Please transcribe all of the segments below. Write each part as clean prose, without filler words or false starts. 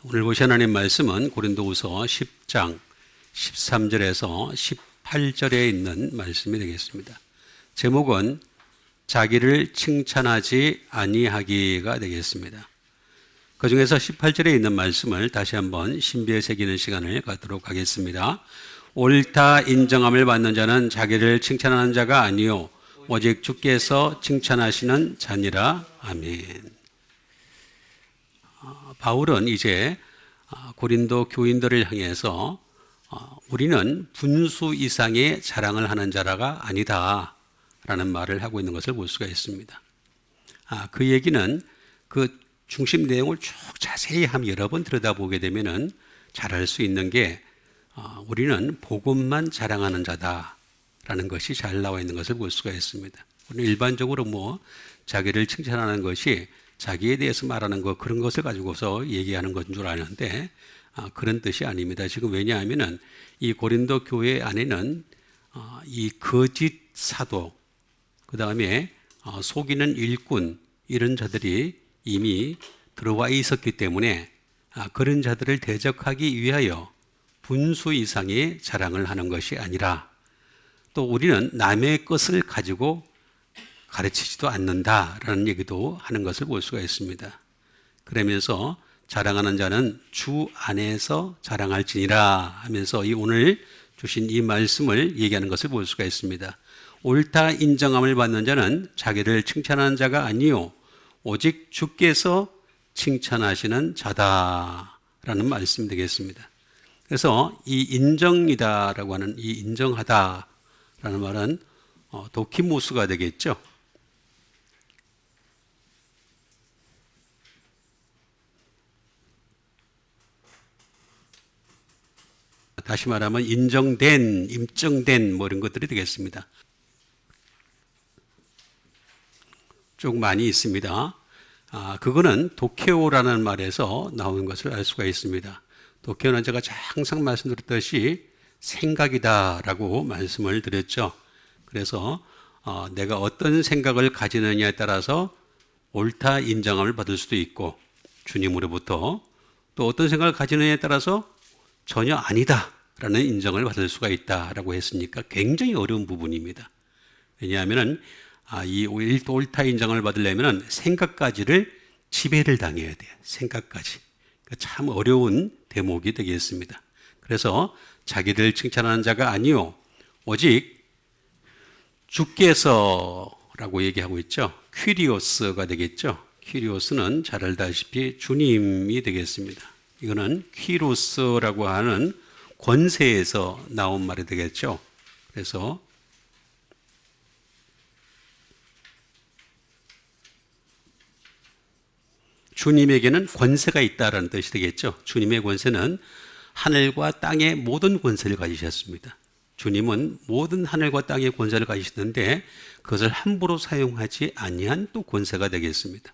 오늘 보실 하나님 말씀은 고린도후서 10장 13절에서 18절에 있는 말씀이 되겠습니다. 제목은 자기를 칭찬하지 아니하기가 되겠습니다. 그 중에서 18절에 있는 말씀을 다시 한번 신비에 새기는 시간을 갖도록 하겠습니다. 옳다 인정함을 받는 자는 자기를 칭찬하는 자가 아니요 오직 주께서 칭찬하시는 자니라. 아멘. 바울은 이제 고린도 교인들을 향해서 우리는 분수 이상의 자랑을 하는 자라가 아니다 라는 말을 하고 있는 것을 볼 수가 있습니다. 그 얘기는 그 중심 내용을 쭉 자세히 여러 번 들여다보게 되면 잘 알 수 있는 게 우리는 복음만 자랑하는 자다라는 것이 잘 나와 있는 것을 볼 수가 있습니다. 우리는 일반적으로 자기를 칭찬하는 것이 자기에 대해서 말하는 것, 그런 것을 가지고서 얘기하는 것인 줄 아는데 그런 뜻이 아닙니다. 지금 왜냐하면 이 고린도 교회 안에는 이 거짓 사도, 그 다음에 속이는 일꾼, 이런 자들이 이미 들어와 있었기 때문에 그런 자들을 대적하기 위하여 분수 이상의 자랑을 하는 것이 아니라, 또 우리는 남의 것을 가지고 가르치지도 않는다라는 얘기도 하는 것을 볼 수가 있습니다. 그러면서 자랑하는 자는 주 안에서 자랑할지니라 하면서 이 오늘 주신 이 말씀을 얘기하는 것을 볼 수가 있습니다. 옳다 인정함을 받는 자는 자기를 칭찬하는 자가 아니요 오직 주께서 칭찬하시는 자다라는 말씀이 되겠습니다. 그래서 이 인정이다라고 하는 이 인정하다라는 말은 도키모스가 되겠죠. 다시 말하면 인정된, 입증된 이런 것들이 되겠습니다. 쭉 많이 있습니다. 그거는 도케오라는 말에서 나오는 것을 알 수가 있습니다. 도케오는 제가 항상 말씀드렸듯이 생각이다라고 말씀을 드렸죠. 그래서 내가 어떤 생각을 가지느냐에 따라서 옳다 인정함을 받을 수도 있고, 주님으로부터 또 어떤 생각을 가지느냐에 따라서 전혀 아니다라는 인정을 받을 수가 있다라고 했으니까 굉장히 어려운 부분입니다. 왜냐하면 이 옳다 인정을 받으려면 생각까지를 지배를 당해야 돼요. 생각까지. 참 어려운 대목이 되겠습니다. 그래서 자기를 칭찬하는 자가 아니요 오직 주께서라고 얘기하고 있죠. 퀴리오스가 되겠죠. 퀴리오스는 잘 알다시피 주님이 되겠습니다. 이거는 퀴로스라고 하는 권세에서 나온 말이 되겠죠. 그래서 주님에게는 권세가 있다라는 뜻이 되겠죠. 주님의 권세는 하늘과 땅의 모든 권세를 가지셨습니다. 주님은 모든 하늘과 땅의 권세를 가지시는데 그것을 함부로 사용하지 아니한 또 권세가 되겠습니다.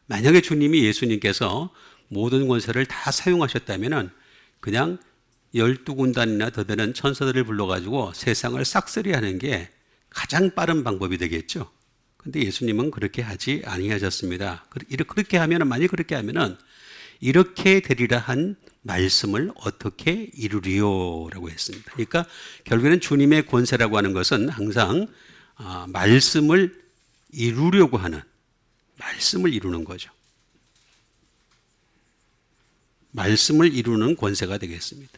만약에 주님이 예수님께서 모든 권세를 다 사용하셨다면 그냥 12군단이나 더 되는 천사들을 불러가지고 세상을 싹쓸이하는 게 가장 빠른 방법이 되겠죠. 그런데 예수님은 그렇게 하지 아니하셨습니다. 만약 그렇게 하면은 이렇게 되리라 한 말씀을 어떻게 이루리요라고 했습니다. 그러니까 결국에는 주님의 권세라고 하는 것은 항상 말씀을 이루려고 하는, 말씀을 이루는 거죠. 말씀을 이루는 권세가 되겠습니다.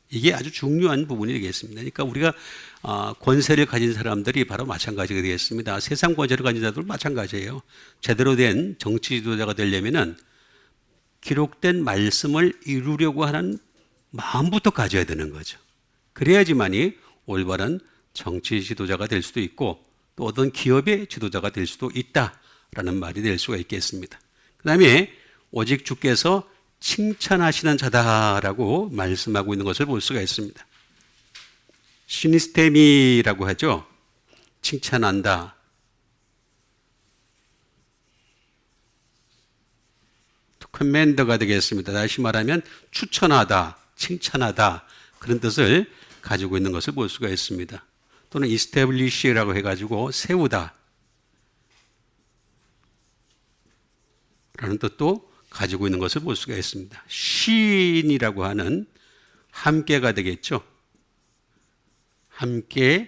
이게 아주 중요한 부분이 되겠습니다. 그러니까 우리가 권세를 가진 사람들이 바로 마찬가지가 되겠습니다. 세상 권세를 가진 자들도 마찬가지예요. 제대로 된 정치 지도자가 되려면은 기록된 말씀을 이루려고 하는 마음부터 가져야 되는 거죠. 그래야지만이 올바른 정치 지도자가 될 수도 있고 또 어떤 기업의 지도자가 될 수도 있다라는 말이 될 수가 있겠습니다. 그 다음에 오직 주께서 칭찬하시는 자다라고 말씀하고 있는 것을 볼 수가 있습니다. 시니스테미라고 하죠. 칭찬한다. 커맨더가 되겠습니다. 다시 말하면 추천하다, 칭찬하다, 그런 뜻을 가지고 있는 것을 볼 수가 있습니다. 또는 establish라고 해가지고 세우다 라는 뜻도 가지고 있는 것을 볼 수가 있습니다. 쉰이라고 하는 함께가 되겠죠. 함께,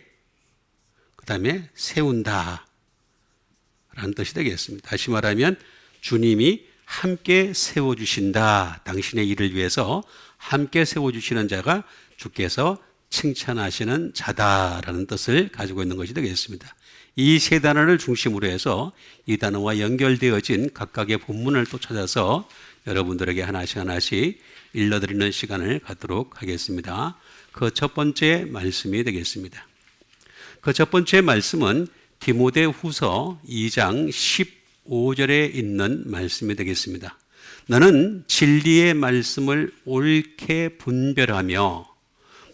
그 다음에 세운다 라는 뜻이 되겠습니다. 다시 말하면 주님이 함께 세워주신다. 당신의 일을 위해서 함께 세워주시는 자가 주께서 칭찬하시는 자다라는 뜻을 가지고 있는 것이 되겠습니다. 이 세 단어를 중심으로 해서 이 단어와 연결되어진 각각의 본문을 또 찾아서 여러분들에게 하나씩 일러드리는 시간을 갖도록 하겠습니다. 그 첫 번째 말씀이 되겠습니다. 그 첫 번째 말씀은 디모데후서 2장 15절에 있는 말씀이 되겠습니다. 너는 진리의 말씀을 옳게 분별하며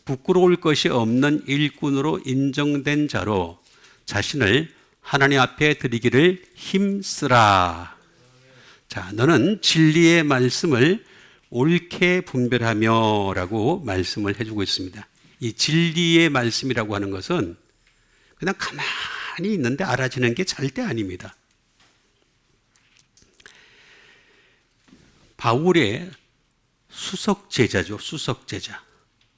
부끄러울 것이 없는 일꾼으로 인정된 자로 자신을 하나님 앞에 드리기를 힘쓰라. 자, 너는 진리의 말씀을 옳게 분별하며 라고 말씀을 해주고 있습니다. 이 진리의 말씀이라고 하는 것은 그냥 가만히 있는데 알아지는 게 절대 아닙니다. 바울의 수석 제자죠. 수석 제자.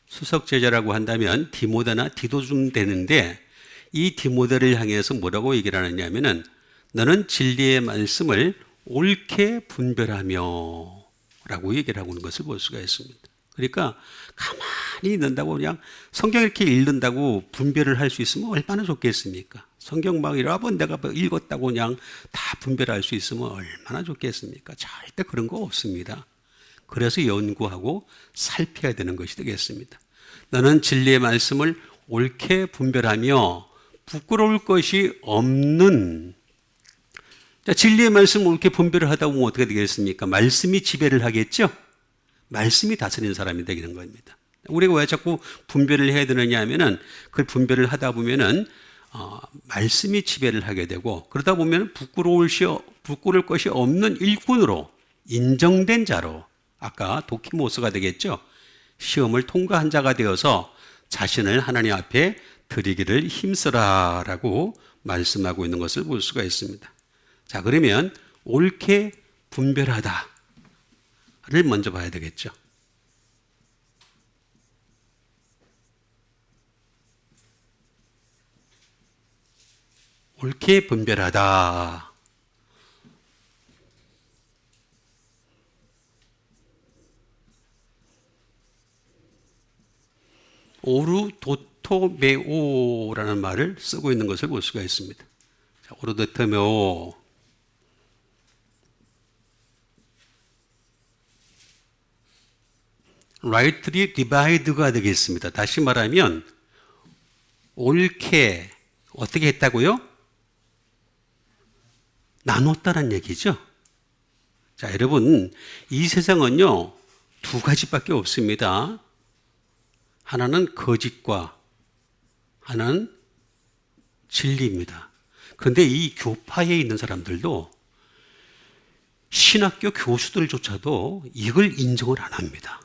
수석 제자라고 한다면 디모데나 디도쯤 되는데 이 디모데를 향해서 뭐라고 얘기를 하느냐면은 너는 진리의 말씀을 옳게 분별하며 라고 얘기를 하고 있는 것을 볼 수가 있습니다. 그러니까 가만히 있는다고 그냥 성경 이렇게 읽는다고 분별을 할 수 있으면 얼마나 좋겠습니까? 성경 막 여러 번 내가 읽었다고 그냥 다 분별할 수 있으면 얼마나 좋겠습니까? 절대 그런 거 없습니다. 그래서 연구하고 살펴야 되는 것이 되겠습니다. 너는 진리의 말씀을 옳게 분별하며 부끄러울 것이 없는, 자, 진리의 말씀을 옳게 분별을 하다 보면 어떻게 되겠습니까? 말씀이 지배를 하겠죠? 말씀이 다스리는 사람이 되는 겁니다. 우리가 왜 자꾸 분별을 해야 되느냐 하면은 그 분별을 하다 보면은 말씀이 지배를 하게 되고 그러다 보면 부끄러울 것이 없는 일꾼으로 인정된 자로 아까 도키모스가 되겠죠. 시험을 통과한 자가 되어서 자신을 하나님 앞에 드리기를 힘쓰라라고 말씀하고 있는 것을 볼 수가 있습니다. 자, 그러면 옳게 분별하다를 먼저 봐야 되겠죠. 옳게 분별하다. 오르도토메오라는 말을 쓰고 있는 것을 볼 수가 있습니다. 자, 오르도토메오. rightly divide가 되겠습니다. 다시 말하면 옳게 어떻게 했다고요? 나눴다는 얘기죠. 자, 여러분, 이 세상은요, 두 가지밖에 없습니다. 하나는 거짓과 하나는 진리입니다. 그런데 이 교파에 있는 사람들도 신학교 교수들조차도 이걸 인정을 안 합니다.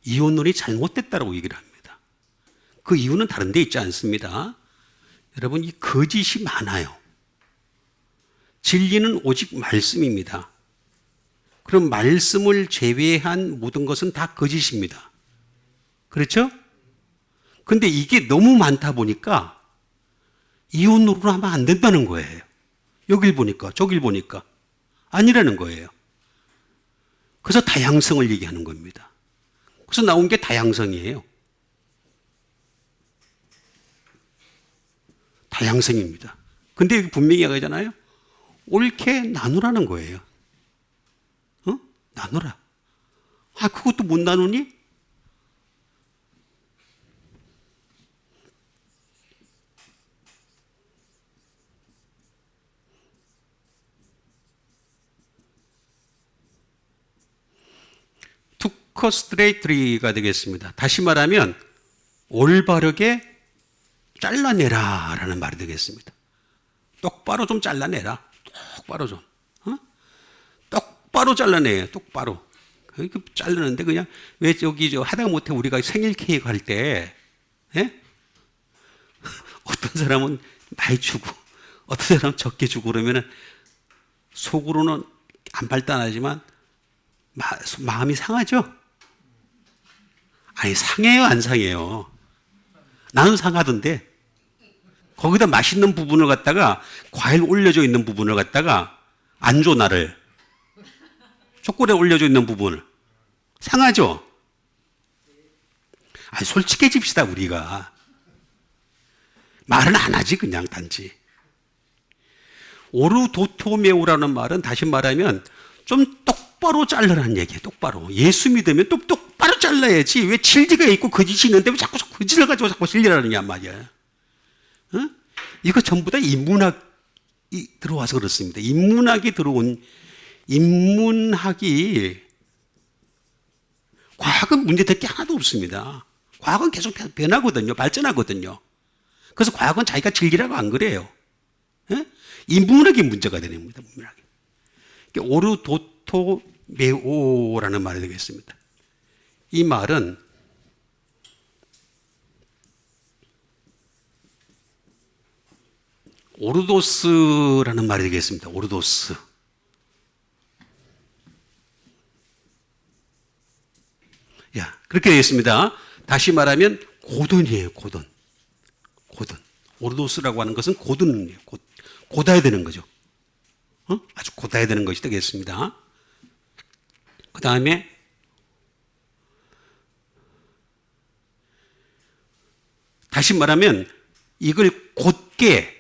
이혼론이 잘못됐다고 얘기를 합니다. 그 이유는 다른 데 있지 않습니다. 여러분, 이 거짓이 많아요. 진리는 오직 말씀입니다. 그럼 말씀을 제외한 모든 것은 다 거짓입니다. 그렇죠? 근데 이게 너무 많다 보니까 이혼으로 하면 안 된다는 거예요. 여길 보니까 저길 보니까 아니라는 거예요. 그래서 다양성을 얘기하는 겁니다. 그래서 나온 게 다양성이에요. 다양성입니다. 근데 여기 분명히 얘기하잖아요. 옳게 나누라는 거예요. 나누라. 아, 그것도 못 나누니? 투커 스트레이트리가 되겠습니다. 다시 말하면 올바르게 잘라내라 라는 말이 되겠습니다. 똑바로 좀 잘라내라. 똑바로 좀. 똑바로 잘라내요. 똑바로. 그렇게 자르는데 그냥 왜 저기 하다못해 우리가 생일 케이크 할 때 어떤 사람은 많이 주고 어떤 사람은 적게 주고 그러면은 속으로는 안 발단하지만 마음이 상하죠? 아니, 상해요, 안 상해요? 나는 상하던데. 거기다 맛있는 부분을 갖다가, 과일 올려져 있는 부분을 갖다가 안 줘, 나를. 초콜릿 올려져 있는 부분을. 상하죠? 아니, 솔직해집시다, 우리가. 말은 안 하지, 그냥 단지. 오르도토메오라는 말은 다시 말하면 좀 똑바로 잘라라는 얘기예요. 똑바로. 예수 믿으면 또 똑바로 잘라야지. 왜 진리가 있고 거짓이 있는데 왜 자꾸 거짓을 가지고 자꾸 진리라느냐 말이야. 어? 이거 전부 다 인문학이 들어와서 그렇습니다. 인문학이 들어온 인문학이 과학은 문제될 게 하나도 없습니다. 과학은 계속 변하거든요. 발전하거든요. 그래서 과학은 자기가 진리라고 안 그래요. 예? 인문학이 문제가 되는 겁니다. 인문학이. 오르도토메오라는 말이 되겠습니다. 이 말은 오르도스라는 말이 되겠습니다. 오르도스. 야, 그렇게 되겠습니다. 다시 말하면 고든이에요. 고든. 고든. 오르도스라고 하는 것은 고든이에요. 고다야 되는 거죠. 아주 고다야 되는 것이 되겠습니다. 그 다음에 다시 말하면 이걸 곧게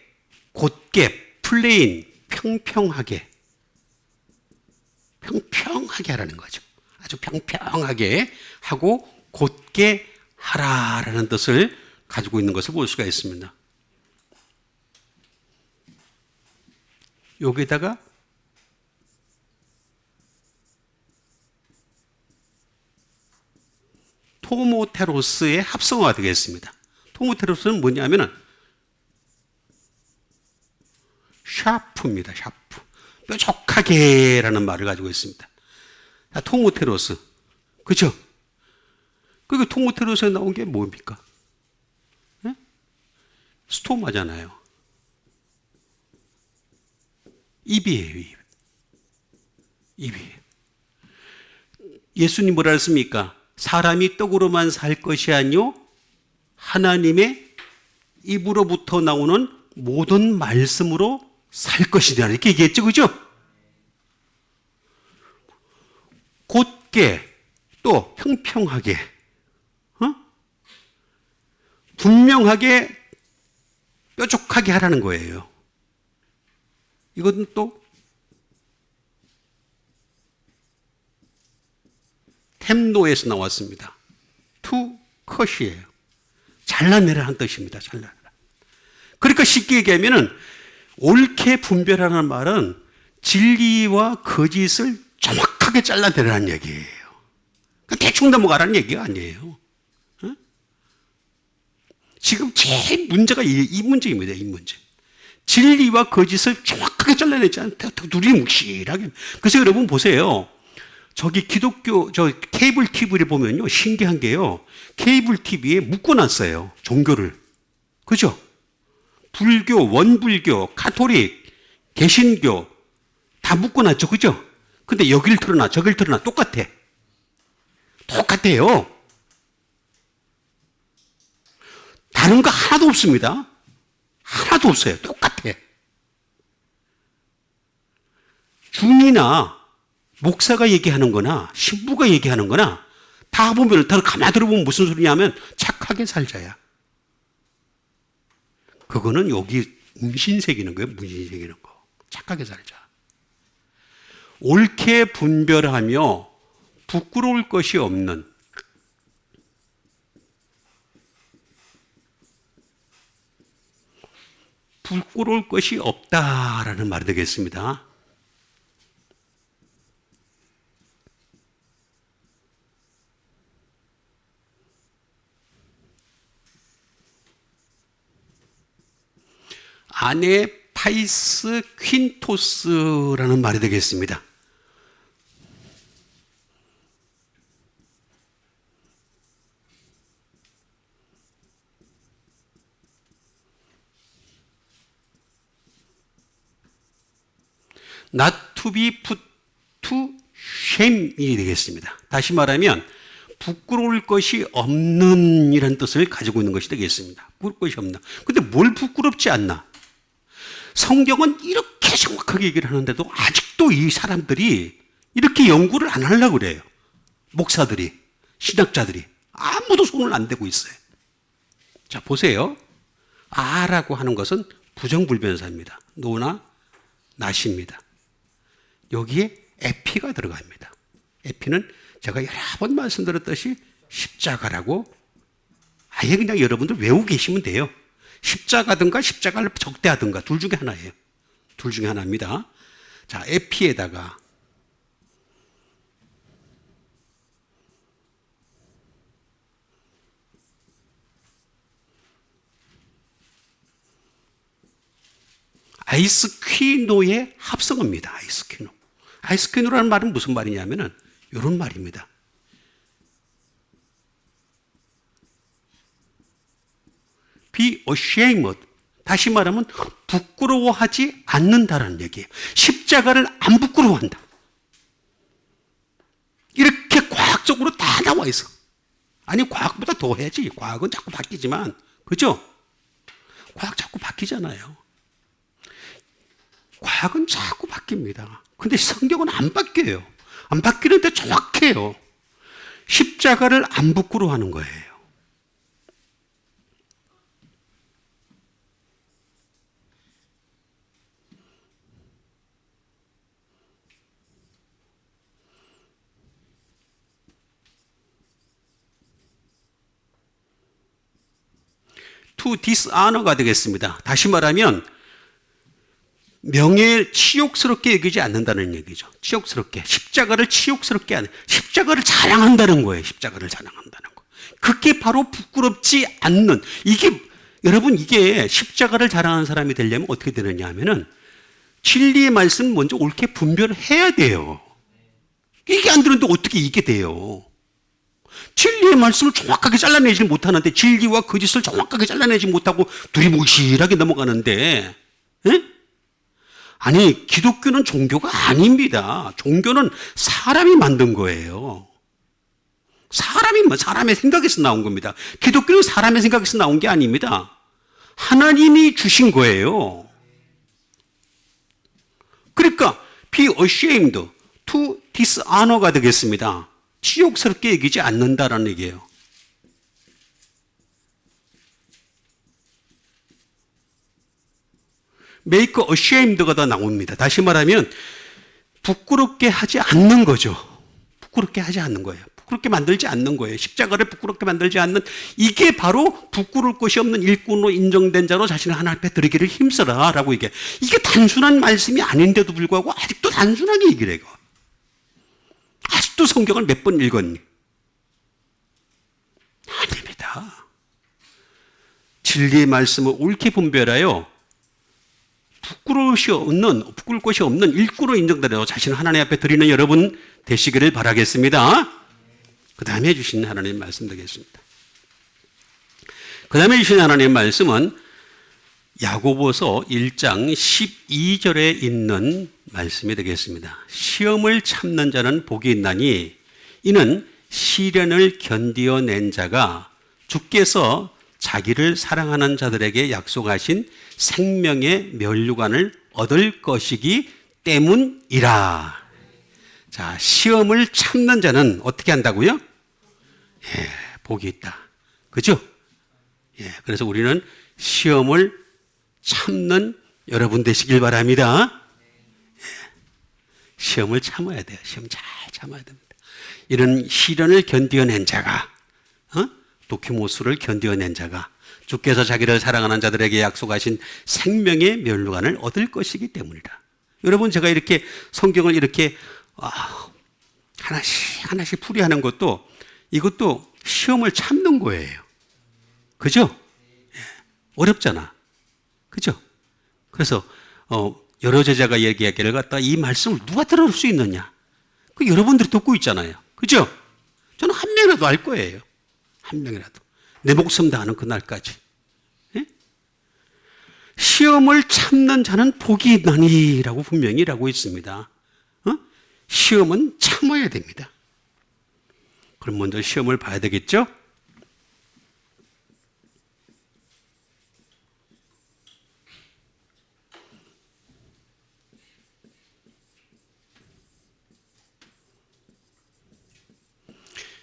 플레인 평평하게 하라는 거죠. 아주 평평하게 하고 곧게 하라라는 뜻을 가지고 있는 것을 볼 수가 있습니다. 여기다가 토모테로스의 합성어가 되겠습니다. 토모테로스는 뭐냐면은 샤프입니다. 샤프. 뾰족하게라는 말을 가지고 있습니다. 토모테로스. 그죠? 그게 토모테로스에 나온 게 뭡니까? 네? 스토마잖아요. 입이에요, 입이에요. 예수님 뭐라 했습니까? 사람이 떡으로만 살 것이 아니요 하나님의 입으로부터 나오는 모든 말씀으로 살 것이다. 이렇게 얘기했죠, 그죠? 곧게 또 평평하게, 분명하게 뾰족하게 하라는 거예요. 이것은 또 템노에서 나왔습니다. to cut이에요. 잘라내라는 뜻입니다. 잘라내라. 그러니까 쉽게 얘기하면은 옳게 분별하는 말은 진리와 거짓을 정확하게 잘라내라는 얘기예요. 대충 넘어가라는 얘기가 아니에요. 지금 제일 문제가 이 문제입니다. 이 문제. 진리와 거짓을 정확하게 잘라내지 않다. 두리뭉실하게. 그래서 여러분 보세요. 저기 기독교, 케이블 TV를 보면요. 신기한 게요. 케이블 TV에 묶어놨어요. 종교를. 그죠? 불교, 원불교, 가톨릭, 개신교 다 묶어놨죠. 그죠? 근데 여길 틀어놔, 저길 틀어놔. 똑같아. 똑같아요. 다른 거 하나도 없습니다. 하나도 없어요. 똑같아. 중이나 목사가 얘기하는 거나 신부가 얘기하는 거나 다 보면, 다 가만히 들어보면 무슨 소리냐면 착하게 살자야. 그거는 여기 문신 새기는 거예요. 문신 새기는 거. 착하게 살자. 옳게 분별하며 부끄러울 것이 없는 부끄러울 것이 없다라는 말이 되겠습니다. 아네 파이스 퀸토스라는 말이 되겠습니다. not to be put to shame이 되겠습니다. 다시 말하면 부끄러울 것이 없는 이런 뜻을 가지고 있는 것이 되겠습니다. 부끄러울 것이 없나. 근데 뭘 부끄럽지 않나? 성경은 이렇게 정확하게 얘기를 하는데도 아직도 이 사람들이 이렇게 연구를 안 하려고 그래요. 목사들이, 신학자들이 아무도 손을 안 대고 있어요. 자, 보세요. 아라고 하는 것은 부정불변사입니다. 노나 낫입니다. 여기에 에피가 들어갑니다. 에피는 제가 여러 번 말씀드렸듯이 십자가라고 아예 그냥 여러분들 외우고 계시면 돼요. 십자가든가 십자가를 적대하든가 둘 중에 하나예요. 둘 중에 하나입니다. 자, 에피에다가 아이스퀴노의 합성어입니다. 아이스퀴노. 아이스퀴노라는 말은 무슨 말이냐면은 이런 말입니다. be ashamed. 다시 말하면 부끄러워하지 않는다라는 얘기예요. 십자가를 안 부끄러워한다. 이렇게 과학적으로 다 나와 있어. 아니, 과학보다 더 해야지. 과학은 자꾸 바뀌지만, 그죠? 과학 자꾸 바뀌잖아요. 과학은 자꾸 바뀝니다. 근데 성경은 안 바뀌어요. 안 바뀌는데 정확해요. 십자가를 안 부끄러워하는 거예요. to dishonor가 되겠습니다. 다시 말하면 명예 치욕스럽게 여기지 않는다는 얘기죠. 치욕스럽게. 십자가를 치욕스럽게 하는. 십자가를 자랑한다는 거예요. 십자가를 자랑한다는 거. 그게 바로 부끄럽지 않는. 이게 여러분 이게 십자가를 자랑하는 사람이 되려면 어떻게 되느냐 하면은 진리의 말씀 먼저 옳게 분별해야 돼요. 이게 안 되는데 어떻게 이게 돼요? 진리의 말씀을 정확하게 잘라내지 못하는데 진리와 거짓을 정확하게 잘라내지 못하고 두리뭉실하게 넘어가는데 에? 아니, 기독교는 종교가 아닙니다. 종교는 사람이 만든 거예요. 사람의 생각에서 나온 겁니다. 기독교는 사람의 생각에서 나온 게 아닙니다. 하나님이 주신 거예요. 그러니까 be ashamed, to dishonor가 되겠습니다. 치욕스럽게 여기지 않는다라는 얘기예요. make ashamed가 다 나옵니다. 다시 말하면 부끄럽게 하지 않는 거죠. 부끄럽게 하지 않는 거예요. 부끄럽게 만들지 않는 거예요. 십자가를 부끄럽게 만들지 않는, 이게 바로 부끄러울 것이 없는 일꾼으로 인정된 자로 자신을 하나님 앞에 드리기를 힘써라 라고 얘기해. 이게 단순한 말씀이 아닌데도 불구하고 아직도 단순하게 얘기를 해요. 아직도 성경을 몇 번 읽었니? 아닙니다. 진리의 말씀을 옳게 분별하여 부끄러울 것이 없는 일꾼으로 인정되려 자신을 하나님 앞에 드리는 여러분 되시기를 바라겠습니다. 그 다음에 해주신 하나님 말씀 되겠습니다. 그 다음에 해주신 하나님 말씀은 야고보서 1장 12절에 있는 말씀이 되겠습니다. 시험을 참는 자는 복이 있나니 이는 시련을 견디어낸 자가 주께서 자기를 사랑하는 자들에게 약속하신 생명의 면류관을 얻을 것이기 때문이라. 자, 시험을 참는 자는 어떻게 한다고요? 예, 복이 있다. 그죠? 예, 그래서 우리는 시험을 참는 여러분 되시길 바랍니다. 예, 시험을 참아야 돼요. 시험 잘 참아야 됩니다. 이런 시련을 견디어낸 자가, 도키모스를 견디어낸 자가 주께서 자기를 사랑하는 자들에게 약속하신 생명의 면류관을 얻을 것이기 때문이다. 여러분, 제가 이렇게 성경을 이렇게 하나씩 풀이하는 것도, 이것도 시험을 참는 거예요. 그죠? 예, 어렵잖아. 그죠? 그래서 여러 제자가 얘기하기를 갖다 이 말씀을 누가 들을 수 있느냐? 그 여러분들이 듣고 있잖아요. 그죠? 저는 한 명이라도 알 거예요. 한 명이라도. 내 목숨 다하는 그날까지. 예? 시험을 참는 자는 복이 있나니라고 분명히 라고 있습니다. 시험은 참아야 됩니다. 그럼 먼저 시험을 봐야 되겠죠?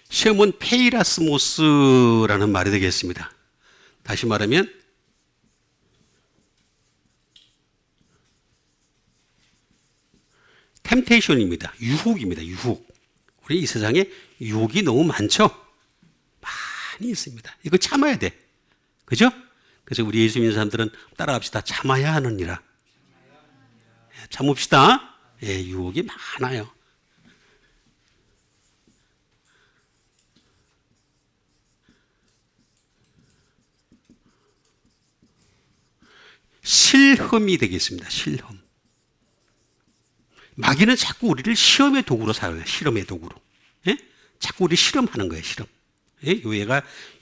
시험은 페이라스모스라는 말이 되겠습니다. 다시 말하면 템테이션입니다. 유혹입니다. 유혹. 우리 이 세상에 유혹이 너무 많죠? 많이 있습니다. 이거 참아야 돼. 그죠? 그래서 우리 예수 믿는 사람들은 따라갑시다. 참아야 하느니라. 참읍시다. 예, 유혹이 많아요. 실험이 되겠습니다. 실험. 마귀는 자꾸 우리를 시험의 도구로 사용해요. 실험의 도구로. 예? 자꾸 우리 실험하는 거예요. 실험. 예?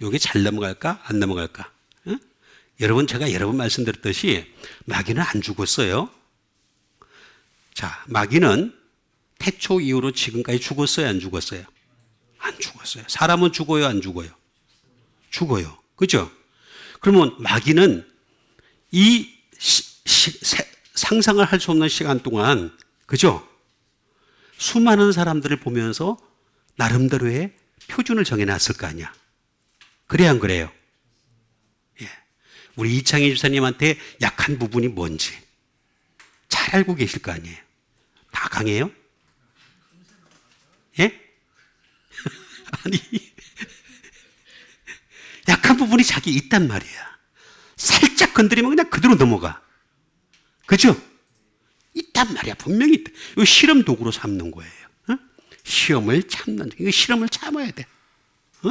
요게 잘 넘어갈까? 안 넘어갈까? 예? 여러분, 제가 여러 번 말씀드렸듯이 마귀는 안 죽었어요. 자, 마귀는 태초 이후로 지금까지 죽었어요? 안 죽었어요? 안 죽었어요. 사람은 죽어요? 안 죽어요? 죽어요. 그죠? 그러면 마귀는 이 상상을 할 수 없는 시간 동안, 그죠? 수많은 사람들을 보면서 나름대로의 표준을 정해놨을 거 아니야. 그래야 안 그래요? 예. 우리 이창희 집사님한테 약한 부분이 뭔지 잘 알고 계실 거 아니에요? 다 강해요? 예? 아니, 약한 부분이 자기 있단 말이야. 살짝 건드리면 그냥 그대로 넘어가. 그죠? 있단 말이야. 분명히 있다. 이거 실험 도구로 삼는 거예요. 어? 시험을 참는, 이거 실험을 참아야 돼. 어?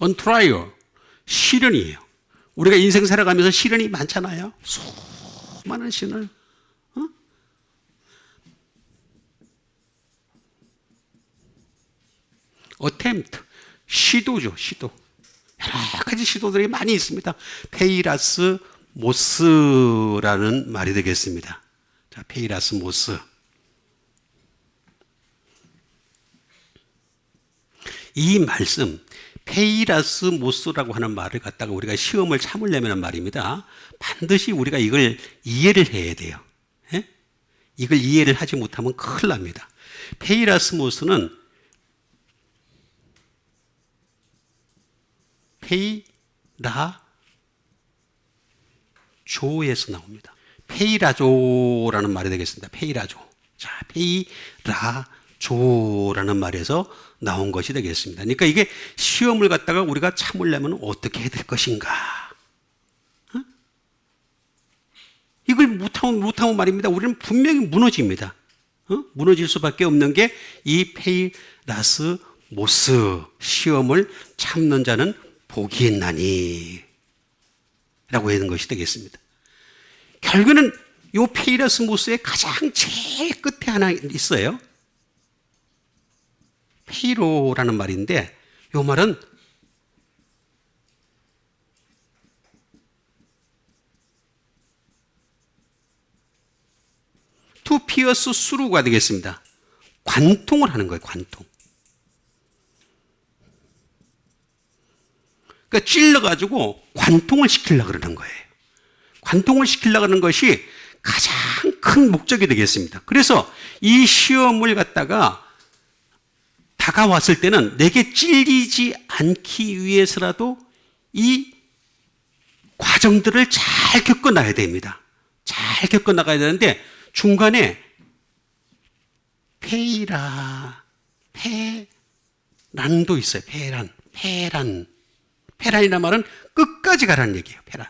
on trial, 시련이에요. 우리가 인생 살아가면서 시련이 많잖아요. 수많은 시련을. attempt, 시도죠, 시도. 여러 가지 시도들이 많이 있습니다. 페이라스 모스라는 말이 되겠습니다. 자, 페이라스 모스. 이 말씀, 페이라스 모스라고 하는 말을 갖다가 우리가 시험을 참으려면 말입니다. 반드시 우리가 이걸 이해를 해야 돼요. 예? 이걸 이해를 하지 못하면 큰일 납니다. 페이라스 모스는 페이라조에서 나옵니다. 페이라조라는 말이 되겠습니다. 페이라조. 자, 페이라조라는 말에서 나온 것이 되겠습니다. 그러니까 이게 시험을 갖다가 우리가 참으려면 어떻게 해야 될 것인가? 어? 이걸 못하면 말입니다. 우리는 분명히 무너집니다. 무너질 수밖에 없는 게 이 페이라스 모스, 시험을 참는 자는 복이 있나니 라고 하는 것이 되겠습니다. 결국은 이 페이라스 모스의 가장 제일 끝에 하나 있어요. 페이로라는 말인데 이 말은 to pierce through가 되겠습니다. 관통을 하는 거예요. 관통. 그러니까 찔러가지고 관통을 시키려고 그러는 거예요. 관통을 시키려고 하는 것이 가장 큰 목적이 되겠습니다. 그래서 이 시험을 갖다가 다가왔을 때는 내게 찔리지 않기 위해서라도 이 과정들을 잘 겪어나가야 됩니다. 잘 겪어나가야 되는데 중간에 페란도 있어요. 페란이라는 말은 끝까지 가라는 얘기예요. 페란.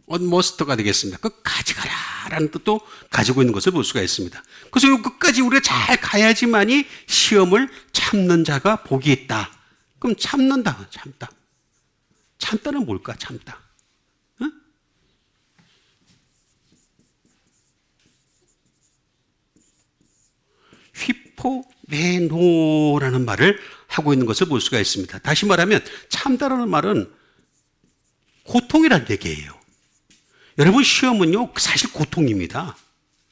언머스터가 되겠습니다. 끝까지 가라라는 뜻도 가지고 있는 것을 볼 수가 있습니다. 그래서 이 끝까지 우리가 잘 가야지만이 시험을 참는 자가 복이 있다. 그럼 참는다, 참다. 참다는 뭘까? 참다. 응? 휘포메노라는 말을 하고 있는 것을 볼 수가 있습니다. 다시 말하면 참다라는 말은 고통이란 얘기예요. 여러분, 시험은요 사실 고통입니다.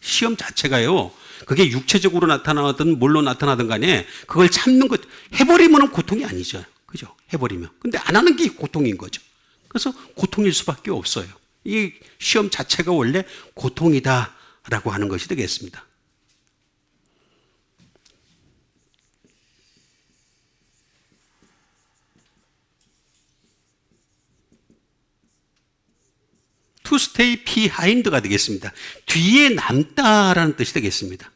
시험 자체가요, 그게 육체적으로 나타나든 뭘로 나타나든 간에 그걸 참는 것, 해버리면 고통이 아니죠. 그죠? 해버리면. 근데 안 하는 게 고통인 거죠. 그래서 고통일 수밖에 없어요. 이 시험 자체가 원래 고통이다라고 하는 것이 되겠습니다. to stay behind가 되겠습니다. 뒤에 남다라는 뜻이 되겠습니다.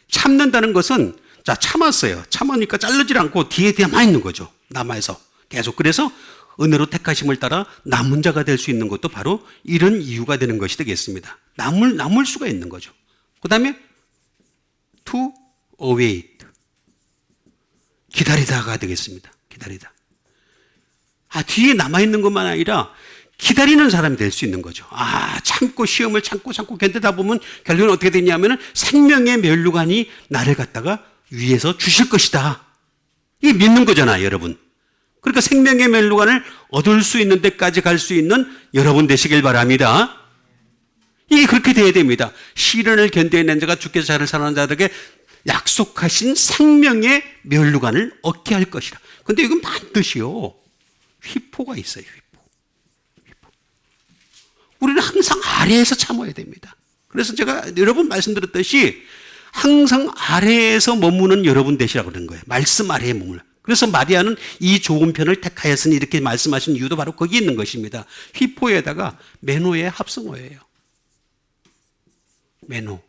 참는다는 것은, 자, 참았어요. 참으니까 자르질 않고 뒤에 남아 있는 거죠. 남아서 계속. 그래서 은혜로 택하심을 따라 남은 자가 될 수 있는 것도 바로 이런 이유가 되는 것이 되겠습니다. 남을 수가 있는 거죠. 그 다음에 to await, 기다리다가 되겠습니다. 기다리다. 뒤에 남아있는 것만 아니라 기다리는 사람이 될 수 있는 거죠. 참고 시험을 참고 견디다 보면 결국은 어떻게 되냐면은 생명의 면류관이 나를 갖다가 위에서 주실 것이다. 이게 믿는 거잖아요, 여러분. 그러니까 생명의 면류관을 얻을 수 있는 데까지 갈 수 있는 여러분 되시길 바랍니다. 이게 그렇게 돼야 됩니다. 시련을 견뎌낸 자가 주께서 자를 사랑하는 자들에게 약속하신 생명의 면류관을 얻게 할 것이라. 근데 이건 반드시요, 휘포가 있어요. 휘포. 우리는 항상 아래에서 참아야 됩니다. 그래서 제가 여러 번 말씀드렸듯이 항상 아래에서 머무는 여러분 되시라고 그러는 거예요. 말씀 아래에 머물러. 그래서 마리아는 이 좋은 편을 택하였으니 이렇게 말씀하신 이유도 바로 거기 있는 것입니다. 휘포에다가 메노의 합성어예요. 메노.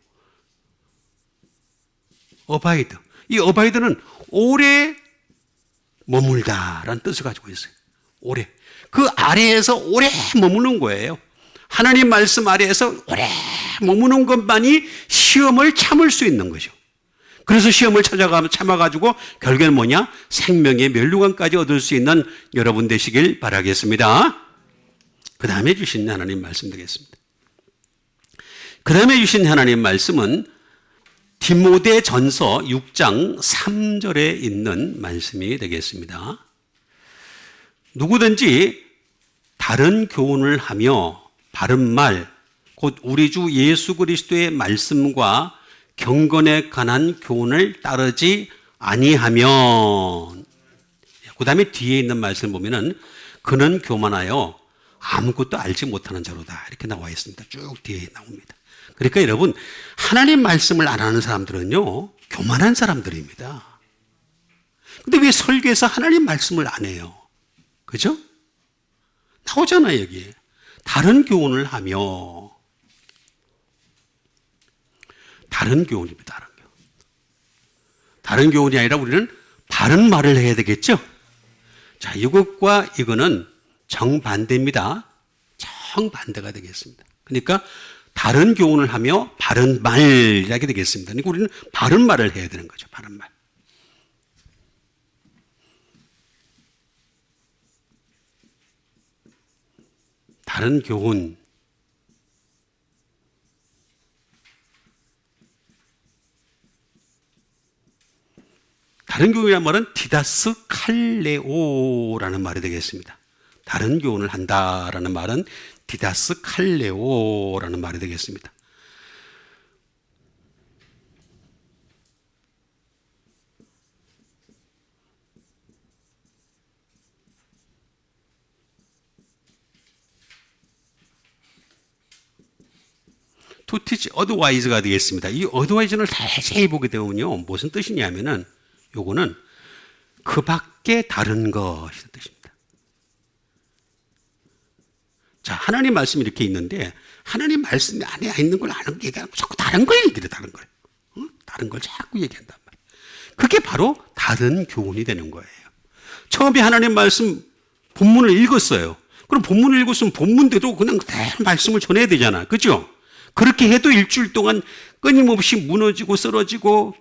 어바이드. 이 어바이드는 오래 머물다라는 뜻을 가지고 있어요. 오래. 그 아래에서 오래 머무는 거예요. 하나님 말씀 아래에서 오래 머무는 것만이 시험을 참을 수 있는 거죠. 그래서 시험을 참아가지고 결국에는 뭐냐? 생명의 면류관까지 얻을 수 있는 여러분 되시길 바라겠습니다. 그 다음에 주신 하나님 말씀 되겠습니다. 그 다음에 주신 하나님 말씀은 디모데 전서 6장 3절에 있는 말씀이 되겠습니다. 누구든지 다른 교훈을 하며 바른 말, 곧 우리 주 예수 그리스도의 말씀과 경건에 관한 교훈을 따르지 아니하면, 그 다음에 뒤에 있는 말씀을 보면은 그는 교만하여 아무것도 알지 못하는 자로다, 이렇게 나와 있습니다. 쭉 뒤에 나옵니다. 그러니까 여러분, 하나님 말씀을 안 하는 사람들은요, 교만한 사람들입니다. 근데 왜 설교에서 하나님 말씀을 안 해요? 그죠? 나오잖아요, 여기에. 다른 교훈을 하며. 다른 교훈입니다. 다른 교훈. 다른 교훈이 아니라 우리는 바른 말을 해야 되겠죠? 자, 이것과 이거는 정반대입니다. 정반대가 되겠습니다. 그러니까 다른 교훈을 하며 바른 말, 이렇게 되겠습니다. 그러니까 우리는 바른 말을 해야 되는 거죠. 바른 말. 다른 교훈. 다른 교훈이란 말은 디다스 칼레오라는 말이 되겠습니다. 다른 교훈을 한다라는 말은 디다스 칼레오라는 말이 되겠습니다. to teach otherwise가 되겠습니다. 이 otherwise는 자세히 보게 되면요, 무슨 뜻이냐면은 요거는 그 밖에 다른 것이라는 뜻입니다. 자, 하나님 말씀이 이렇게 있는데 하나님 말씀 안에 있는 걸 아는 게 얘기하고 자꾸 다른 걸 얘기해. 다른 걸. 다른 걸 자꾸 얘기한단 말이에요. 그게 바로 다른 교훈이 되는 거예요. 처음에 하나님 말씀 본문을 읽었어요. 그럼 본문을 읽었으면 본문대로 그냥 대한 말씀을 전해야 되잖아. 그죠? 그렇게 해도 일주일 동안 끊임없이 무너지고 쓰러지고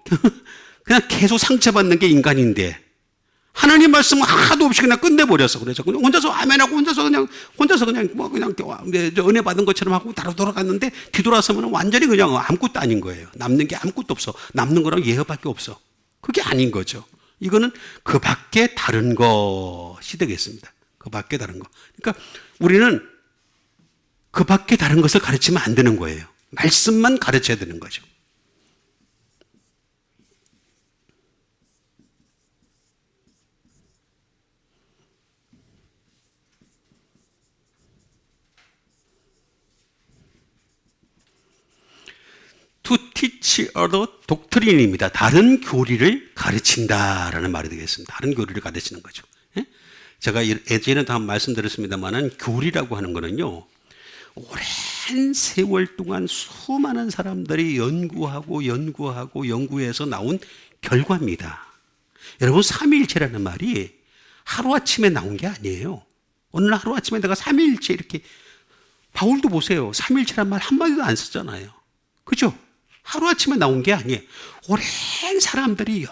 그냥 계속 상처받는 게 인간인데 하나님 말씀은 하나도 없이 그냥 끝내버렸어. 그래서 그냥 혼자서 아멘하고 혼자서 그냥 뭐 그냥 은혜 받은 것처럼 하고 따로 돌아갔는데 뒤돌아서면 완전히 그냥 아무것도 아닌 거예요. 남는 게 아무것도 없어. 남는 거랑 예허밖에 없어. 그게 아닌 거죠. 이거는 그 밖에 다른 것이 되겠습니다. 그 밖에 다른 거. 그러니까 우리는 그 밖에 다른 것을 가르치면 안 되는 거예요. 말씀만 가르쳐야 되는 거죠. To teach other doctrine입니다. 다른 교리를 가르친다라는 말이 되겠습니다. 다른 교리를 가르치는 거죠. 예? 제가 예전에도 한번 말씀드렸습니다만은 교리라고 하는 거는요, 오랜 세월 동안 수많은 사람들이 연구해서 나온 결과입니다. 여러분, 삼위일체라는 말이 하루아침에 나온 게 아니에요. 어느 날 하루아침에 내가 삼위일체 이렇게, 바울도 보세요. 삼위일체란 말 한마디도 안 쓰잖아요. 그죠? 하루아침에 나온 게 아니에요. 오랜 사람들이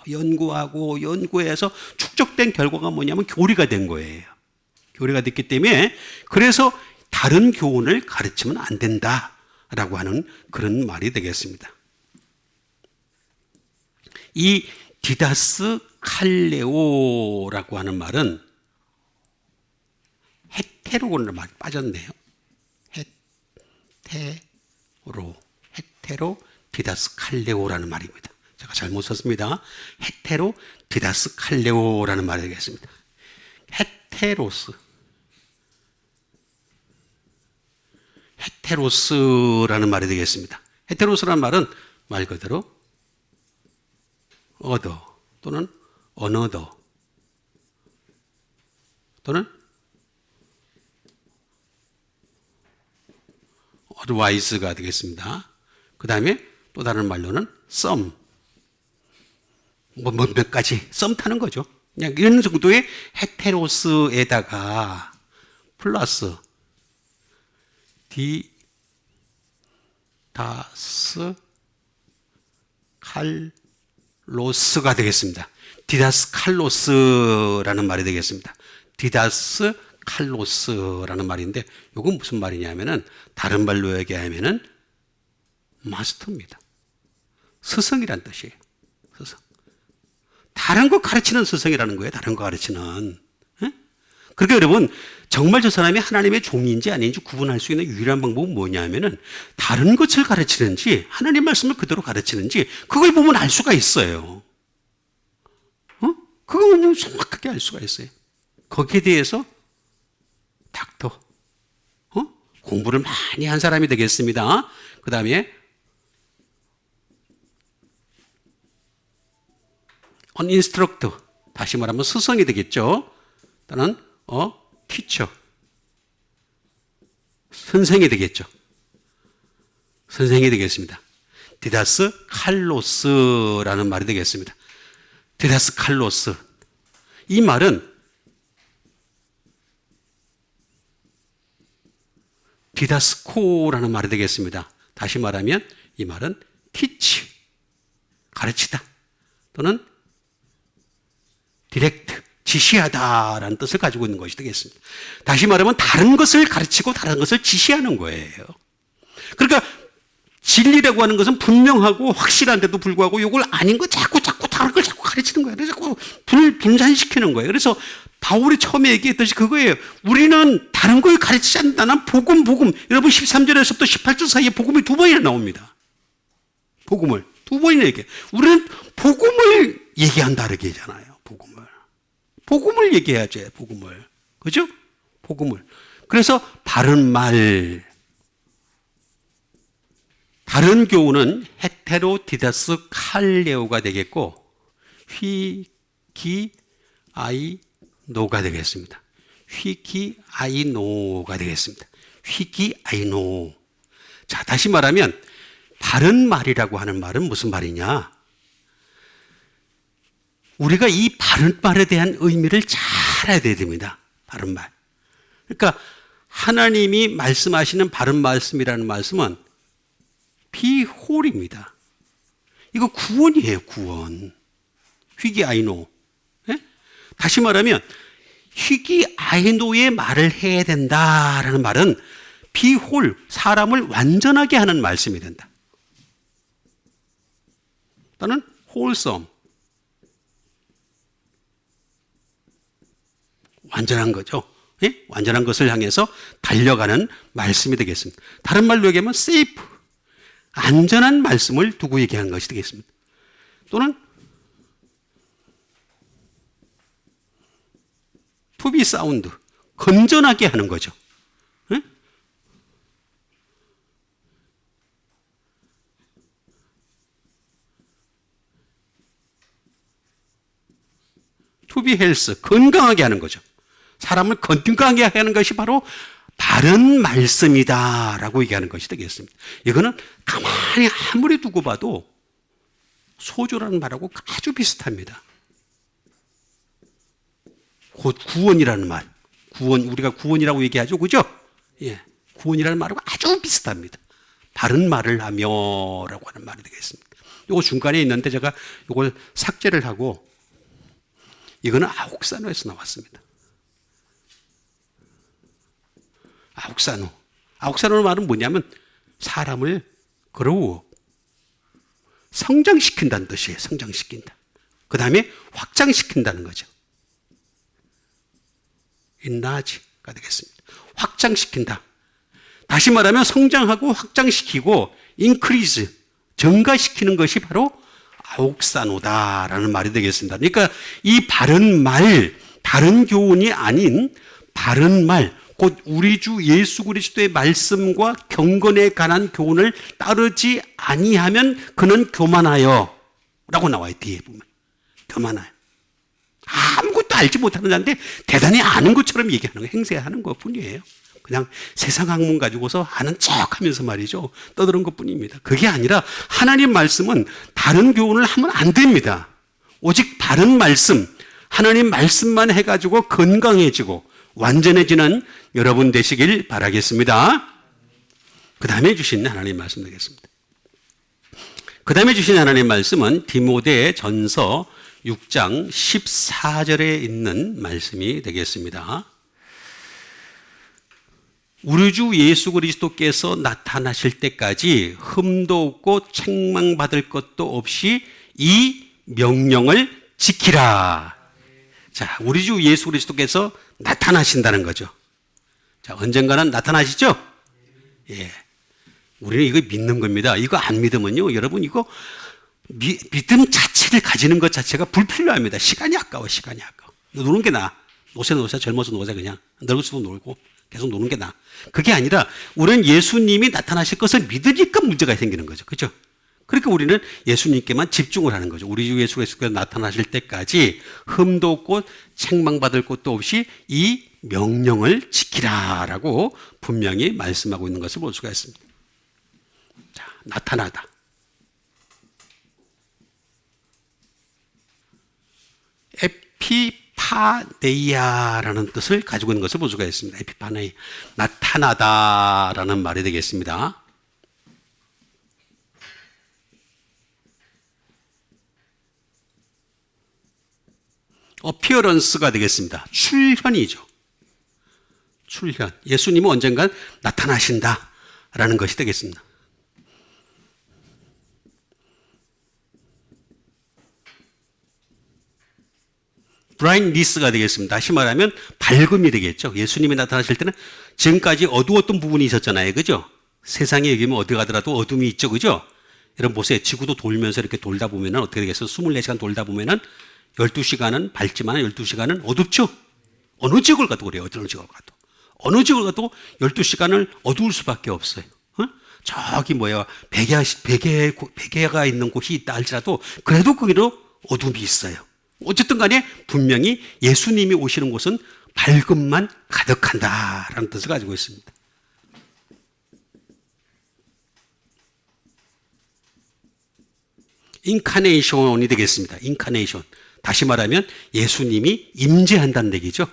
연구해서 축적된 결과가 뭐냐면 교리가 된 거예요. 교리가 됐기 때문에 그래서 다른 교훈을 가르치면 안 된다라고 하는 그런 말이 되겠습니다. 이 디다스 칼레오라고 하는 말은 헤테로라는 말이 빠졌네요. 헤테로 디다스 칼레오라는 말입니다. 제가 잘못 썼습니다. 헤테로 디다스 칼레오라는 말이 되겠습니다. 헤테로스라는 말이 되겠습니다. 헤테로스라는 말은 말 그대로 other 또는 another 또는 otherwise가 되겠습니다. 그 다음에 또 다른 말로는 some, 몇 가지 썸 타는 거죠. 그냥 이런 정도의 헤테로스에다가 플러스 디다스 칼로스가 되겠습니다. 디다스 칼로스라는 말이 되겠습니다. 디다스 칼로스라는 말인데 이건 무슨 말이냐면은 다른 말로 얘기하면은 마스터입니다. 스승이란 뜻이에요. 스승. 다른 거 가르치는 스승이라는 거예요. 다른 거 가르치는. 그러니까 여러분, 정말 저 사람이 하나님의 종인지 아닌지 구분할 수 있는 유일한 방법은 뭐냐면은 다른 것을 가르치는지 하나님 말씀을 그대로 가르치는지 그걸 보면 알 수가 있어요. 그거 정확하게 알 수가 있어요. 거기에 대해서 닥터, 공부를 많이 한 사람이 되겠습니다. 그 다음에 an instructor, 다시 말하면 스승이 되겠죠. 또는 teacher, 선생이 되겠죠. 선생이 되겠습니다. 디다스 칼로스라는 말이 되겠습니다. 디다스 칼로스. 이 말은 디다스코라는 말이 되겠습니다. 다시 말하면 이 말은 teach, 가르치다 또는 디렉트, 지시하다라는 뜻을 가지고 있는 것이 되겠습니다. 다시 말하면 다른 것을 가르치고 다른 것을 지시하는 거예요. 그러니까 진리라고 하는 것은 분명하고 확실한데도 불구하고 이걸 아닌 거 자꾸 다른 걸 자꾸 가르치는 거예요. 그래서 자꾸 분산시키는 거예요. 그래서 바울이 처음에 얘기했듯이 그거예요. 우리는 다른 걸 가르치지 않는다는 복음. 여러분 13절에서부터 18절 사이에 복음이 두 번이나 나옵니다. 복음을 두 번이나 얘기해요. 우리는 복음을 얘기한다 이렇게 하잖아요. 복음을 얘기해야죠. 복음을. 그죠? 복음을. 그래서 바른 말. 다른 교훈은 헤테로디다스 칼레오가 되겠고 휘기아이노가 되겠습니다. 휘기아이노가 되겠습니다. 휘기아이노. 자, 다시 말하면 바른 말이라고 하는 말은 무슨 말이냐? 우리가 이 바른 말에 대한 의미를 잘 알아야 됩니다. 바른 말. 그러니까 하나님이 말씀하시는 바른 말씀이라는 말씀은 비홀입니다. 이거 구원이에요, 구원. 휘기아이노. 네? 다시 말하면 희귀아이노의 말을 해야 된다라는 말은 비홀, 사람을 완전하게 하는 말씀이 된다. 또는 wholesome, 완전한 거죠. 예? 완전한 것을 향해서 달려가는 말씀이 되겠습니다. 다른 말로 얘기하면 safe, 안전한 말씀을 두고 얘기하는 것이 되겠습니다. 또는 to be sound, 건전하게 하는 거죠. 예? to be health, 건강하게 하는 거죠. 사람을 건강하게 하는 것이 바로 바른 말씀이다라고 얘기하는 것이 되겠습니다. 이거는 가만히 아무리 두고 봐도 소조라는 말하고 아주 비슷합니다. 곧 구원이라는 말, 구원, 우리가 구원이라고 얘기하죠, 그죠? 예, 구원이라는 말하고 아주 비슷합니다. 바른 말을 하며라고 하는 말이 되겠습니다. 이거 중간에 있는데 제가 이걸 삭제를 하고, 이거는 아옥산호에서 나왔습니다. 아옥산호. 아옥산호의 말은 뭐냐면 사람을 grow, 성장시킨다는 뜻이에요. 성장시킨다. 그 다음에 확장시킨다는 거죠. enlarge가 되겠습니다. 확장시킨다. 다시 말하면 성장하고 확장시키고 increase, 증가시키는 것이 바로 아옥산호다라는 말이 되겠습니다. 그러니까 이 바른 말, 다른 교훈이 아닌 바른 말, 곧 우리 주 예수 그리스도의 말씀과 경건에 관한 교훈을 따르지 아니하면 그는 교만하여 라고 나와요. 뒤에 보면 교만하여. 아무것도 알지 못하는 자인데 대단히 아는 것처럼 얘기하는 거, 행세하는 것 뿐이에요. 그냥 세상 학문 가지고서 아는 척 하면서 말이죠, 떠드는 것 뿐입니다. 그게 아니라 하나님 말씀은 다른 교훈을 하면 안 됩니다. 오직 바른 말씀, 하나님 말씀만 해가지고 건강해지고 완전해지는 여러분 되시길 바라겠습니다. 그 다음에 주신 하나님 말씀 되겠습니다. 그 다음에 주신 하나님 말씀은 디모데 전서 6장 14절에 있는 말씀이 되겠습니다. 우리 주 예수 그리스도께서 나타나실 때까지 흠도 없고 책망받을 것도 없이 이 명령을 지키라. 자, 우리 주 예수 그리스도께서 나타나신다는 거죠. 자, 언젠가는 나타나시죠? 예. 우리는 이거 믿는 겁니다. 이거 안 믿으면요, 여러분, 이거 믿음 자체를 가지는 것 자체가 불필요합니다. 시간이 아까워, 시간이 아까워. 노는 게 나아. 노세, 젊어서 노세, 그냥. 늙을수록 놀고, 계속 노는 게 나아. 그게 아니라, 우리는 예수님이 나타나실 것을 믿으니까 문제가 생기는 거죠. 그죠? 그러니까 우리는 예수님께만 집중을 하는 거죠. 우리 주 예수 그리스도께서 나타나실 때까지 흠도 없고 책망받을 것도 없이 이 명령을 지키라라고 분명히 말씀하고 있는 것을 볼 수가 있습니다. 자, 나타나다. 에피파네이아라는 뜻을 가지고 있는 것을 볼 수가 있습니다. 에피파네이, 나타나다라는 말이 되겠습니다. 어피어런스가 되겠습니다. 출현이죠. 출현. 예수님은 언젠간 나타나신다라는 것이 되겠습니다. 브라이트니스가 되겠습니다. 다시 말하면 밝음이 되겠죠. 예수님이 나타나실 때는 지금까지 어두웠던 부분이 있었잖아요. 그죠? 세상에 여기면 어디 가더라도 어둠이 있죠. 그죠? 여러분 보세요. 지구도 돌면서 이렇게 돌다 보면 어떻게 되겠어요? 24시간 돌다 보면 12시간은 밝지만 12시간은 어둡죠? 어느 지역을 가도 그래요. 어느 지역을 가도. 어느 지역을 가도 12시간을 어두울 수밖에 없어요. 저기 베개가 있는 곳이 있다 할지라도 그래도 거기도 어둠이 있어요. 어쨌든 간에 분명히 예수님이 오시는 곳은 밝음만 가득한다라는 뜻을 가지고 있습니다. 인카네이션이 되겠습니다. 인카네이션. 다시 말하면 예수님이 임재한다는 얘기죠.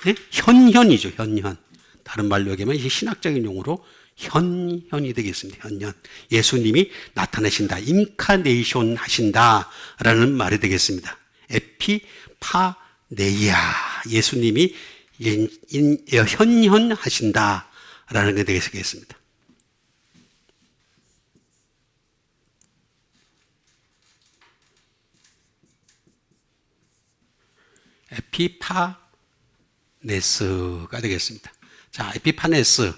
네? 현현이죠. 현현. 다른 말로 얘기하면 신학적인 용어로 현현이 되겠습니다. 현현. 예수님이 나타나신다. 인카네이션 하신다라는 말이 되겠습니다. 에피파네이아, 예수님이 현현하신다라는 게 되겠습니다. 에피파네스가 되겠습니다. 자, 에피파네스.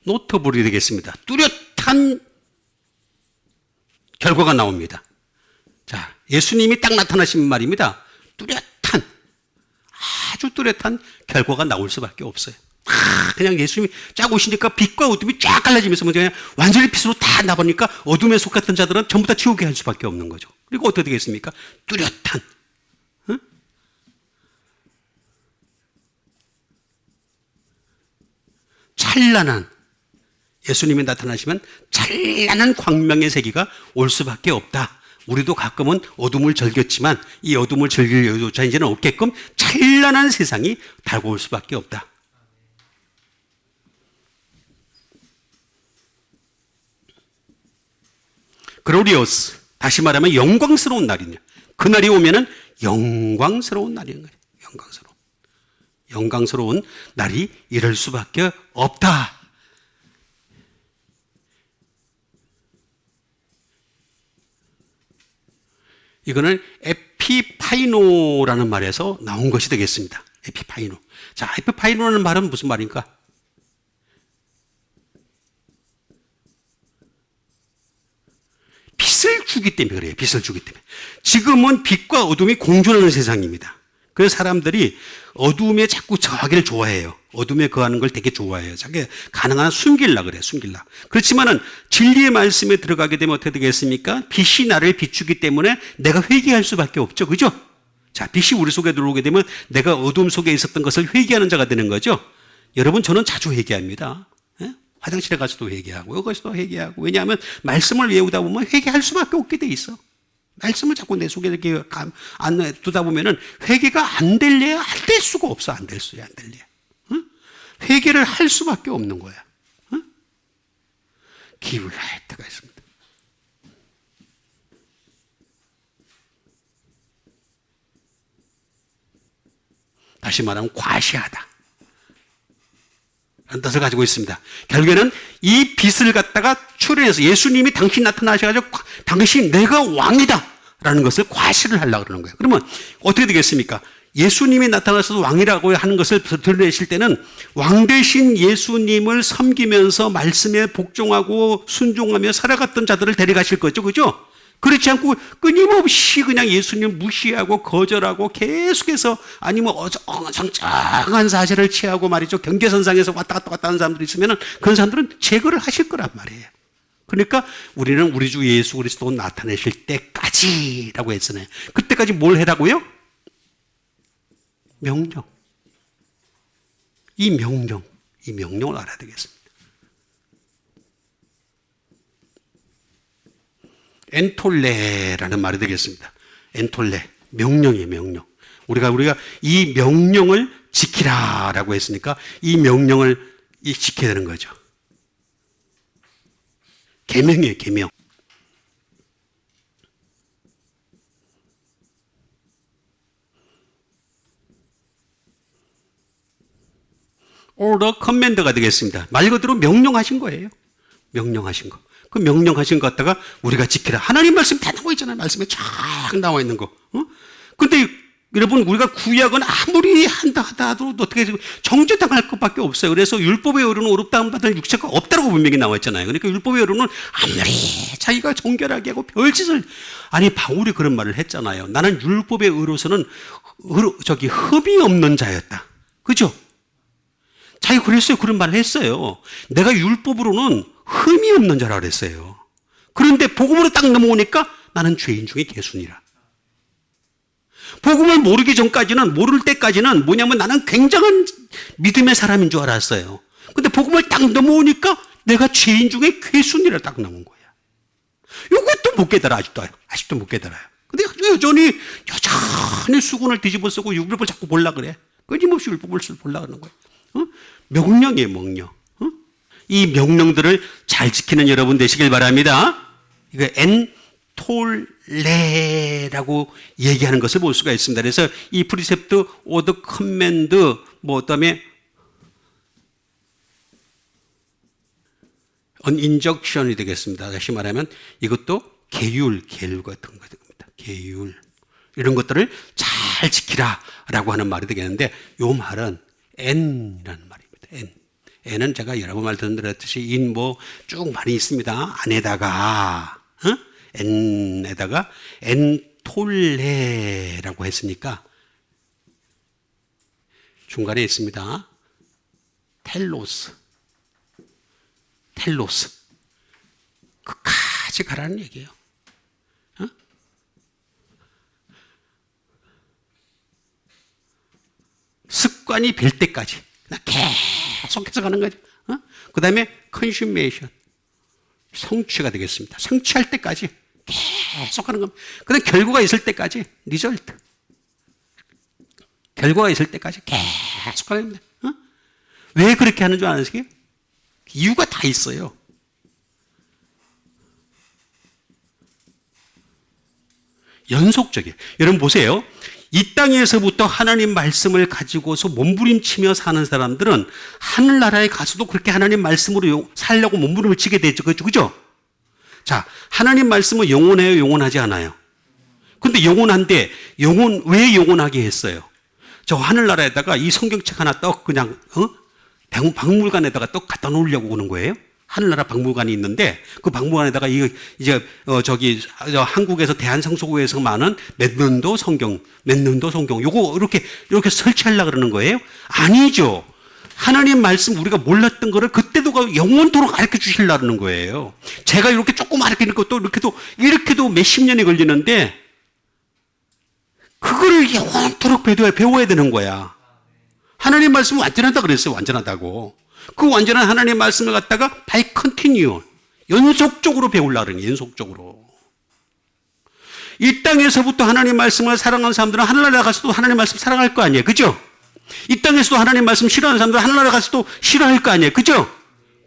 노트북이 되겠습니다. 뚜렷한 결과가 나옵니다. 자, 예수님이 딱 나타나신 말입니다. 뚜렷한, 아주 뚜렷한 결과가 나올 수밖에 없어요. 그냥 예수님이 쫙 오시니까 빛과 어둠이 쫙 갈라지면서 그냥 완전히 빛으로 다 나보니까 어둠에 속했던 자들은 전부 다 지옥에 갈 수밖에 없는 거죠. 그리고 어떻게 되겠습니까? 뚜렷한, 찬란한, 예수님이 나타나시면 찬란한 광명의 세기가 올 수밖에 없다. 우리도 가끔은 어둠을 즐겼지만 이 어둠을 즐길 여유조차 이제는 없게끔 찬란한 세상이 다가올 수밖에 없다. 글로리오스, 다시 말하면 영광스러운 날이냐. 그날이 오면은 영광스러운 날인 거예요. 영광스러운 날이 이럴 수밖에 없다. 이거는 에피파이노라는 말에서 나온 것이 되겠습니다. 에피파이노. 자, 에피파이노라는 말은 무슨 말인가? 빛을 주기 때문에 그래요. 빛을 주기 때문에. 지금은 빛과 어둠이 공존하는 세상입니다. 그래서 사람들이 어둠에 자꾸 거하기를 좋아해요. 어둠에 거하는 걸 되게 좋아해요. 자기 가능한 한 숨길라 그래요. 숨길라. 그렇지만은 진리의 말씀에 들어가게 되면 어떻게 되겠습니까? 빛이 나를 비추기 때문에 내가 회개할 수밖에 없죠. 그죠? 자, 빛이 우리 속에 들어오게 되면 내가 어둠 속에 있었던 것을 회개하는 자가 되는 거죠. 여러분, 저는 자주 회개합니다. 예? 화장실에 가서도 회개하고 여기서도 회개하고. 왜냐하면 말씀을 외우다 보면 회개할 수밖에 없게 돼 있어. 말씀을 자꾸 내 속에 이렇게 안 두다 보면은 회개가 안 될래 안 될 수가 없어. 안 될 수야, 안 될래. 응? 회개를 할 수밖에 없는 거야. 응? 기회를 할 때가 있습니다. 다시 말하면 과시하다. 라는 뜻을 가지고 있습니다. 결국에는 이 빛을 갖다가 출현해서 예수님이 당신 나타나셔가지고 당신 내가 왕이다 라는 것을 과시를 하려고 그러는 거예요. 그러면 어떻게 되겠습니까? 예수님이 나타나서 왕이라고 하는 것을 드러내실 때는 왕 대신 예수님을 섬기면서 말씀에 복종하고 순종하며 살아갔던 자들을 데려가실 거죠. 그죠? 그렇지 않고 끊임없이 그냥 예수님 무시하고 거절하고 계속해서 아니면 어정쩡한 사실을 취하고 말이죠. 경계선상에서 왔다 갔다 하는 사람들이 있으면 그런 사람들은 제거를 하실 거란 말이에요. 그러니까 우리는 우리 주 예수 그리스도 나타내실 때까지라고 했잖아요. 그때까지 뭘 해라고요? 명령. 이 명령을 알아야 되겠습니다. 엔톨레라는 말이 되겠습니다. 엔톨레, 명령이에요, 명령. 우리가 이 명령을 지키라라고 했으니까 이 명령을 지켜야 되는 거죠. 계명이에요, 계명. order command가 되겠습니다. 말 그대로 명령하신 거예요. 명령하신 거. 그 명령하신 것 갖다가 우리가 지키라. 하나님 말씀 다 나와 있잖아요. 말씀에 쫙 나와 있는 거. 근데 여러분, 우리가 구약은 아무리 한다 하더라도 어떻게 정죄당할 것밖에 없어요. 그래서 율법의 의로는 어렵다함 받을 육체가 없다고 분명히 나와 있잖아요. 그러니까 율법의 의로는 아무리 자기가 정결하게 하고 별짓을, 아니 바울이 그런 말을 했잖아요. 나는 율법의 의로서는 흠이 없는 자였다. 그죠? 자기가 그랬어요. 그런 말을 했어요. 내가 율법으로는 흠이 없는 자라 그랬어요. 그런데 복음으로 딱 넘어오니까 나는 죄인 중에 개순이라. 복음을 모르기 전까지는, 모를 때까지는 뭐냐면 나는 굉장한 믿음의 사람인 줄 알았어요. 근데 복음을 딱 넘어오니까 내가 죄인 중에 괴순이라 딱 나온 거야. 이것도 못 깨달아. 아직도 못 깨달아요. 근데 여전히 수군을 뒤집어 쓰고 율법을 자꾸 보려고 그래. 끊임없이 율법을 보려고 하는 거야. 명령이에요, 명령. 이 명령들을 잘 지키는 여러분 되시길 바랍니다. 이거 엔톨레라고 얘기하는 것을 볼 수가 있습니다. 그래서 이 프리셉트, 오더, 커맨드, 그다음에 인적션이 되겠습니다. 다시 말하면 이것도 계율 같은 거 됩니다. 계율. 이런 것들을 잘 지키라라고 하는 말이 되겠는데, 이 말은 N이라는 말입니다. N. N은 제가 여러 번 말씀드렸듯이 인 쭉 많이 있습니다. 안에다가 N에다가 엔톨레라고 했으니까 중간에 있습니다. 텔로스. 끝까지 가라는 얘기예요. 습관이 될 때까지 계속해서 가는 거죠. 그 다음에 컨슈메이션, 성취가 되겠습니다. 성취할 때까지 계속 하는 겁니다. 그 다음에 결과가 있을 때까지, 리절트. 결과가 있을 때까지 계속 하는 겁니다. 왜 그렇게 하는 줄 아세요? 이유가 다 있어요. 연속적이에요. 여러분 보세요. 이 땅에서부터 하나님 말씀을 가지고서 몸부림치며 사는 사람들은 하늘나라에 가서도 그렇게 하나님 말씀으로 살려고 몸부림을 치게 되죠. 그죠? 자, 하나님 말씀은 영원해요? 영원하지 않아요? 근데 영원한데, 왜 영원하게 했어요? 저 하늘나라에다가 이 성경책 하나 떡 그냥, 박물관에다가 떡 갖다 놓으려고 오는 거예요? 하늘나라 박물관이 있는데 그 박물관에다가 한국에서 대한성서고에서 많은 몇 년도 성경 요거 이렇게 설치하려고 그러는 거예요? 아니죠. 하나님 말씀 우리가 몰랐던 거를 그때도 영원토록 가르쳐 주시려는 거예요. 제가 이렇게 조금 가르치는 것도 이렇게도 몇십 년이 걸리는데 그거를 영원토록 배워야 되는 거야. 하나님 말씀은 완전하다 그랬어요. 완전하다고. 그 완전한 하나님의 말씀을 갖다가 by continue, 연속적으로 배우려고 그러는 거예요. 연속적으로. 이 땅에서부터 하나님 말씀을 사랑하는 사람들은 하늘나라 가서도 하나님 말씀 사랑할 거 아니에요. 그죠? 이 땅에서도 하나님 말씀 싫어하는 사람들은 하늘나라 가서도 싫어할 거 아니에요. 그죠?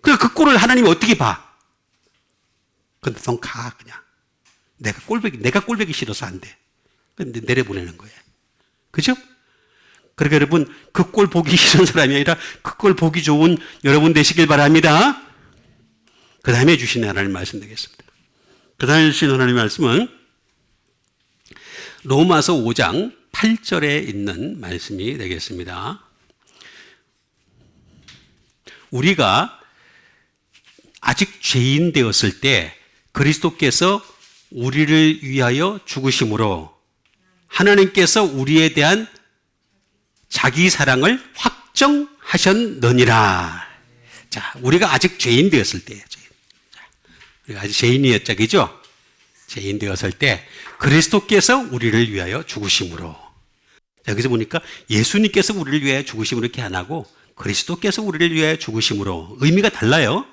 그 꼴을 하나님이 어떻게 봐? 근데 넌 가, 그냥. 내가 꼴보기 싫어서 안 돼. 근데 내려보내는 거예요. 그죠? 그러니까 여러분, 그 꼴 보기 싫은 사람이 아니라 그 꼴 보기 좋은 여러분 되시길 바랍니다. 그 다음에 주시는 하나님 말씀 되겠습니다. 그 다음에 주시는 하나님 말씀은 로마서 5장 8절에 있는 말씀이 되겠습니다. 우리가 아직 죄인 되었을 때 그리스도께서 우리를 위하여 죽으심으로 하나님께서 우리에 대한 자기 사랑을 확정하셨느니라. 자, 우리가 아직 죄인 되었을 때예요. 우리가 아직 죄인이었죠, 그죠? 죄인 되었을 때 그리스도께서 우리를 위하여 죽으심으로. 여기서 보니까 예수님께서 우리를 위하여 죽으심으로 이렇게 안 하고 그리스도께서 우리를 위하여 죽으심으로. 의미가 달라요.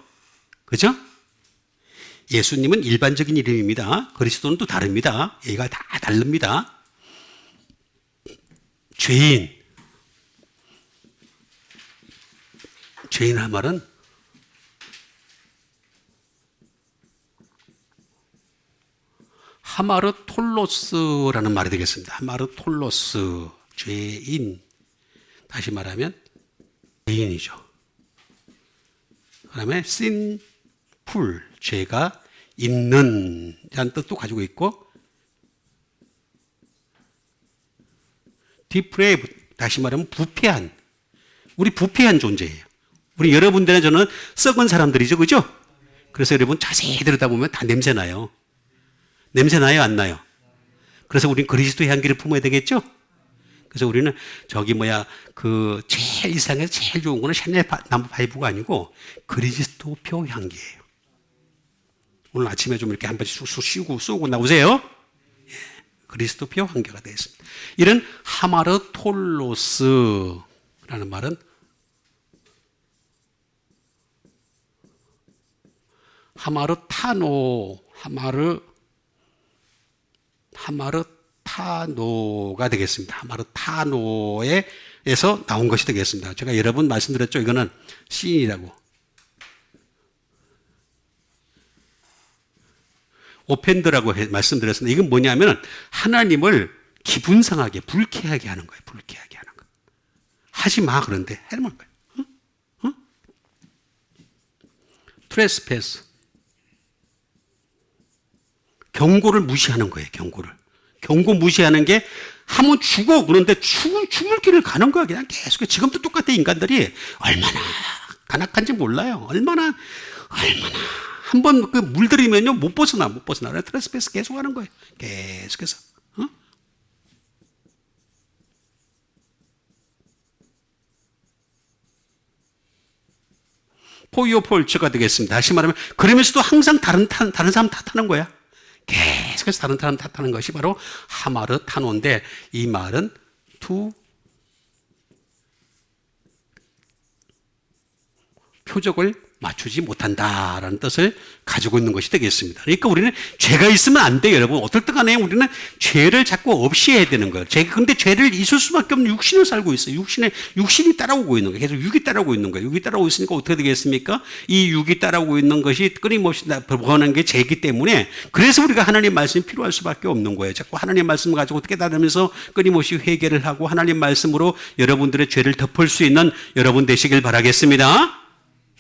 그죠? 예수님은 일반적인 이름입니다. 그리스도는 또 다릅니다. 얘가 다 다릅니다. 죄인할 말은 하마르톨로스라는 말이 되겠습니다. 하마르톨로스, 죄인. 다시 말하면 죄인이죠. 그 다음에 sinful, 죄가 있는 이라는 뜻도 가지고 있고, depraved, 다시 말하면 부패한. 우리 부패한 존재예요. 우리 여러분들은 저는 썩은 사람들이죠. 그죠? 그래서 여러분 자세히 들여다보면 다 냄새나요. 냄새나요? 안 나요? 그래서 우리는 그리스도의 향기를 품어야 되겠죠? 그래서 우리는 제일 이상에서 제일 좋은 거는 샤넬 나무 파이브가 아니고 그리스도표 향기예요. 오늘 아침에 좀 이렇게 한 번씩 쑥 쏘고 나오세요. 예, 그리스도표 향기가 되겠습니다. 이런 하마르톨로스라는 말은 하마르타노가 되겠습니다. 하마르타노에서 나온 것이 되겠습니다. 제가 여러 번 말씀드렸죠. 이거는 시인이라고. 오펜드라고 말씀드렸습니다. 이건 뭐냐면 하나님을 기분 상하게, 불쾌하게 하는 거예요. 불쾌하게 하는 거. 하지 마, 그런데 해만 거예요. 응? 응? 트레스패스. 경고를 무시하는 거예요. 경고를. 경고 무시하는 게 하면 죽어. 그런데 죽을 길을 가는 거야. 그냥 계속. 지금도 똑같아. 인간들이 얼마나 간악한지 몰라요. 얼마나 한번 그 물들이면요 못 벗어나. 트레스패스 계속 하는 거예요. 계속해서. 어? 포이오폴츠가 되겠습니다. 다시 말하면 그러면서도 항상 다른 사람 탓하는 거야. 계속해서 다른 사람 탓하는 것이 바로 하마르타노인데, 이 말은 표적을 맞추지 못한다라는 뜻을 가지고 있는 것이 되겠습니다. 그러니까 우리는 죄가 있으면 안 돼요, 여러분. 어떨 간에 우리는 죄를 자꾸 없이 해야 되는 거예요. 근데 죄를 있을 수밖에 없는 육신을 살고 있어요. 육신이 따라오고 있는 거예요. 계속 육이 따라오고 있는 거예요. 육이 따라오고 있으니까 어떻게 되겠습니까? 이 육이 따라오고 있는 것이 끊임없이 번하는 게 죄이기 때문에, 그래서 우리가 하나님 말씀이 필요할 수밖에 없는 거예요. 자꾸 하나님 말씀을 가지고 깨달으면서 끊임없이 회개를 하고 하나님 말씀으로 여러분들의 죄를 덮을 수 있는 여러분 되시길 바라겠습니다.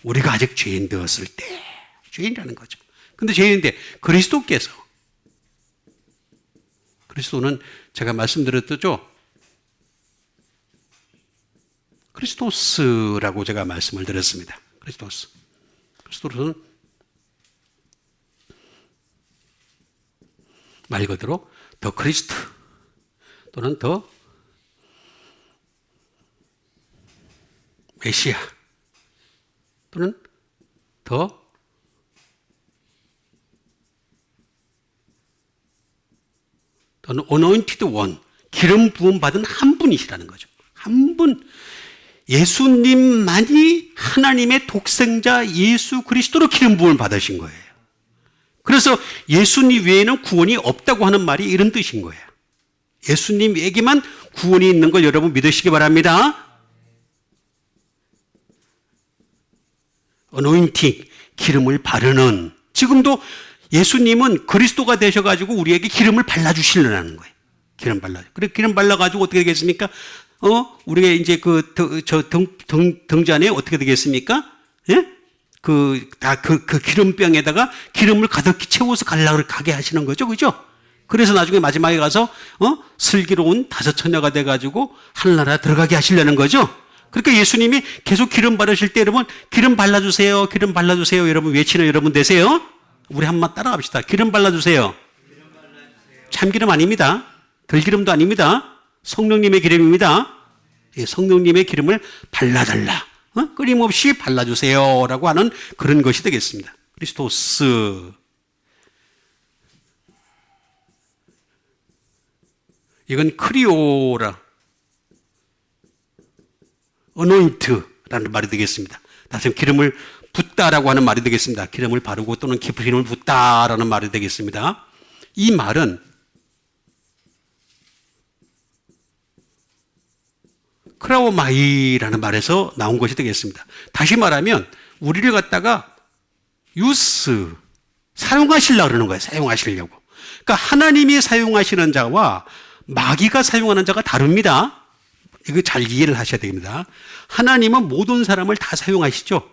우리가 아직 죄인 되었을 때, 죄인이라는 거죠. 근데 죄인인데 그리스도는 제가 말씀드렸죠. 크리스토스라고 제가 말씀을 드렸습니다. 크리스토스는 말 그대로 더 크리스트 또는 더 메시아 또는 또는 anointed one, 기름 부음 받은 한 분이시라는 거죠. 한 분, 예수님만이 하나님의 독생자 예수 그리스도로 기름 부음을 받으신 거예요. 그래서 예수님 외에는 구원이 없다고 하는 말이 이런 뜻인 거예요. 예수님에게만 구원이 있는 걸 여러분 믿으시기 바랍니다. 어노인팅, 기름을 바르는. 지금도 예수님은 그리스도가 되셔가지고 우리에게 기름을 발라주시려는 거예요. 기름 발라. 그래, 기름 발라가지고 어떻게 되겠습니까? 우리가 이제 등잔에 어떻게 되겠습니까? 예? 그 기름병에다가 기름을 가득히 채워서 가게 하시는 거죠. 그죠? 그래서 나중에 마지막에 가서, 슬기로운 다섯 처녀가 돼가지고 하늘나라 들어가게 하시려는 거죠. 그러니까 예수님이 계속 기름 바르실 때 여러분 기름 발라주세요. 기름 발라주세요. 여러분 외치는 여러분 되세요. 우리 한번 따라갑시다. 기름 발라주세요. 참기름 아닙니다. 들기름도 아닙니다. 성령님의 기름입니다. 성령님의 기름을 발라달라. 끊임없이 발라주세요. 라고 하는 그런 것이 되겠습니다. 크리스토스. 이건 크리오라. 어노인트라는 말이 되겠습니다. 다시 기름을 붓다라고 하는 말이 되겠습니다. 기름을 바르고 또는 기름을 붓다라는 말이 되겠습니다. 이 말은 크라오마이라는 말에서 나온 것이 되겠습니다. 다시 말하면 우리를 갖다가 사용하시려고 그러는 거예요. 사용하시려고. 그러니까 하나님이 사용하시는 자와 마귀가 사용하는 자가 다릅니다. 이거 잘 이해를 하셔야 됩니다. 하나님은 모든 사람을 다 사용하시죠.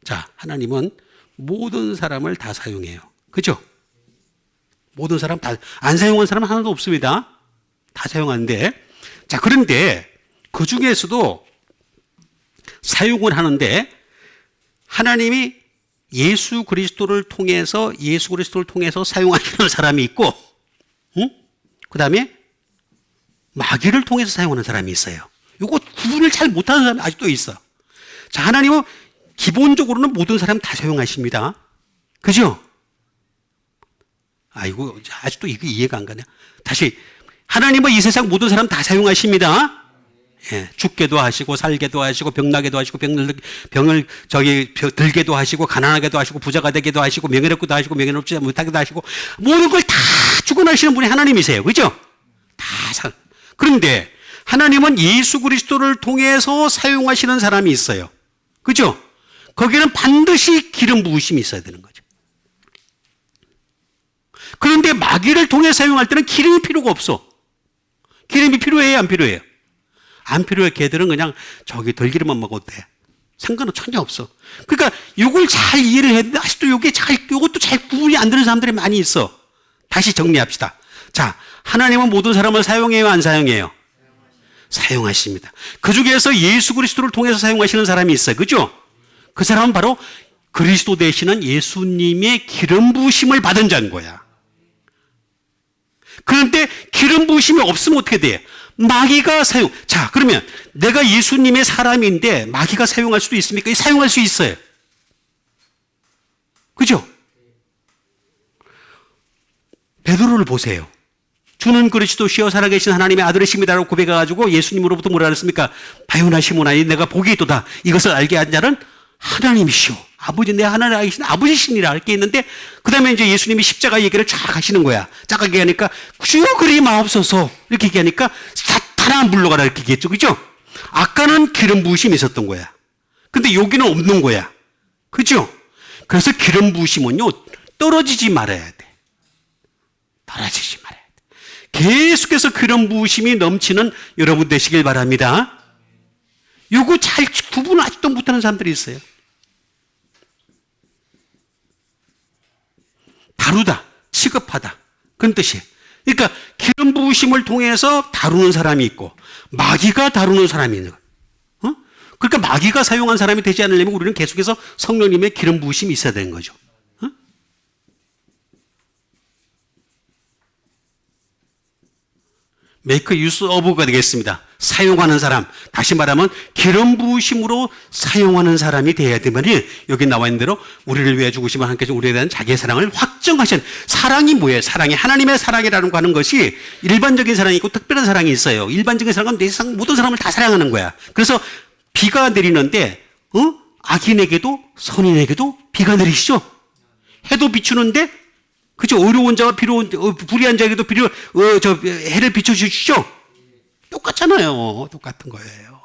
자, 하나님은 모든 사람을 다 사용해요. 그죠? 모든 사람 다, 안 사용한 사람 하나도 없습니다. 다 사용하는데, 자, 그런데 그 중에서도 사용을 하는데 하나님이 예수 그리스도를 통해서 사용하시는 사람이 있고, 그 다음에 마귀를 통해서 사용하는 사람이 있어요. 이거 구분을 잘 못하는 사람이 아직도 있어. 자, 하나님은 기본적으로는 모든 사람 다 사용하십니다. 그죠? 아이고, 아직도 이게 이해가 안 가냐? 다시, 하나님은 이 세상 모든 사람 다 사용하십니다. 예, 죽게도 하시고, 살게도 하시고, 병나게도 하시고, 병을 들게도 하시고, 가난하게도 하시고, 부자가 되게도 하시고, 명예롭게도 하시고, 명예롭지 못하게도 하시고, 모든 걸 다 주관하시는 분이 하나님이세요. 그죠? 그런데 하나님은 예수 그리스도를 통해서 사용하시는 사람이 있어요. 그죠? 거기는 반드시 기름 부으심이 있어야 되는 거죠. 그런데 마귀를 통해 사용할 때는 기름이 필요가 없어. 기름이 필요해요, 안 필요해요? 안 필요해. 걔들은 그냥 저기 들기름만 먹어도 돼. 상관은 전혀 없어. 그러니까 이걸 잘 이해를 해야 되는데 아직도 이것도 잘 구분이 안 되는 사람들이 많이 있어. 다시 정리합시다. 자, 하나님은 모든 사람을 사용해요, 안 사용해요? 사용하십니다. 그 중에서 예수 그리스도를 통해서 사용하시는 사람이 있어요. 그죠? 그 사람은 바로 그리스도 되시는 예수님의 기름 부으심을 받은 자인 거야. 그런데 기름 부으심이 없으면 어떻게 돼? 마귀가 자, 그러면 내가 예수님의 사람인데 마귀가 사용할 수도 있습니까? 사용할 수 있어요. 그죠? 베드로를 보세요. 주는 그리스도시여 살아계신 하나님의 아들이십니다라고 고백해가지고 예수님으로부터 뭐라 그랬습니까? 바요나 시몬아, 내가 복이 있도다. 이것을 알게 한 자는 하나님이시오. 아버지, 내 하나님 알겠신 아버지시니라 알게 있는데, 그 다음에 이제 예수님이 십자가 얘기를 쫙 하시는 거야. 쫙 얘기하니까, 주여 그리 마옵소서. 이렇게 얘기하니까, 사탄아 물러가라. 이렇게 얘기했죠. 그죠? 아까는 기름 부으심이 있었던 거야. 근데 여기는 없는 거야. 그죠? 그래서 기름 부으심은요, 떨어지지 말아야 돼. 떨어지지 말아야 돼. 계속해서 기름 부으심이 넘치는 여러분 되시길 바랍니다. 요거 잘 구분 아직도 못하는 사람들이 있어요. 다루다, 취급하다. 그런 뜻이에요. 그러니까 기름 부으심을 통해서 다루는 사람이 있고 마귀가 다루는 사람이 있는 거예요. 그러니까 마귀가 사용한 사람이 되지 않으려면 우리는 계속해서 성령님의 기름 부으심이 있어야 되는 거죠. 메이크 유스 오브가 되겠습니다. 사용하는 사람. 다시 말하면 기름 부으심으로 사용하는 사람이 되어야 되면 여기 나와 있는 대로 우리를 위해 죽으시면 하나님께서 우리에 대한 자기의 사랑을 확정하신 사랑이 뭐예요? 사랑이 하나님의 사랑이라는 거 하는 것이 일반적인 사랑이 있고 특별한 사랑이 있어요. 일반적인 사랑은 세상 모든 사람을 다 사랑하는 거야. 그래서 비가 내리는데 악인에게도 선인에게도 비가 내리시죠. 해도 비추는데 그죠? 어려운 자와 불의한 자에게도 해를 비춰주시죠? 똑같잖아요. 똑같은 거예요.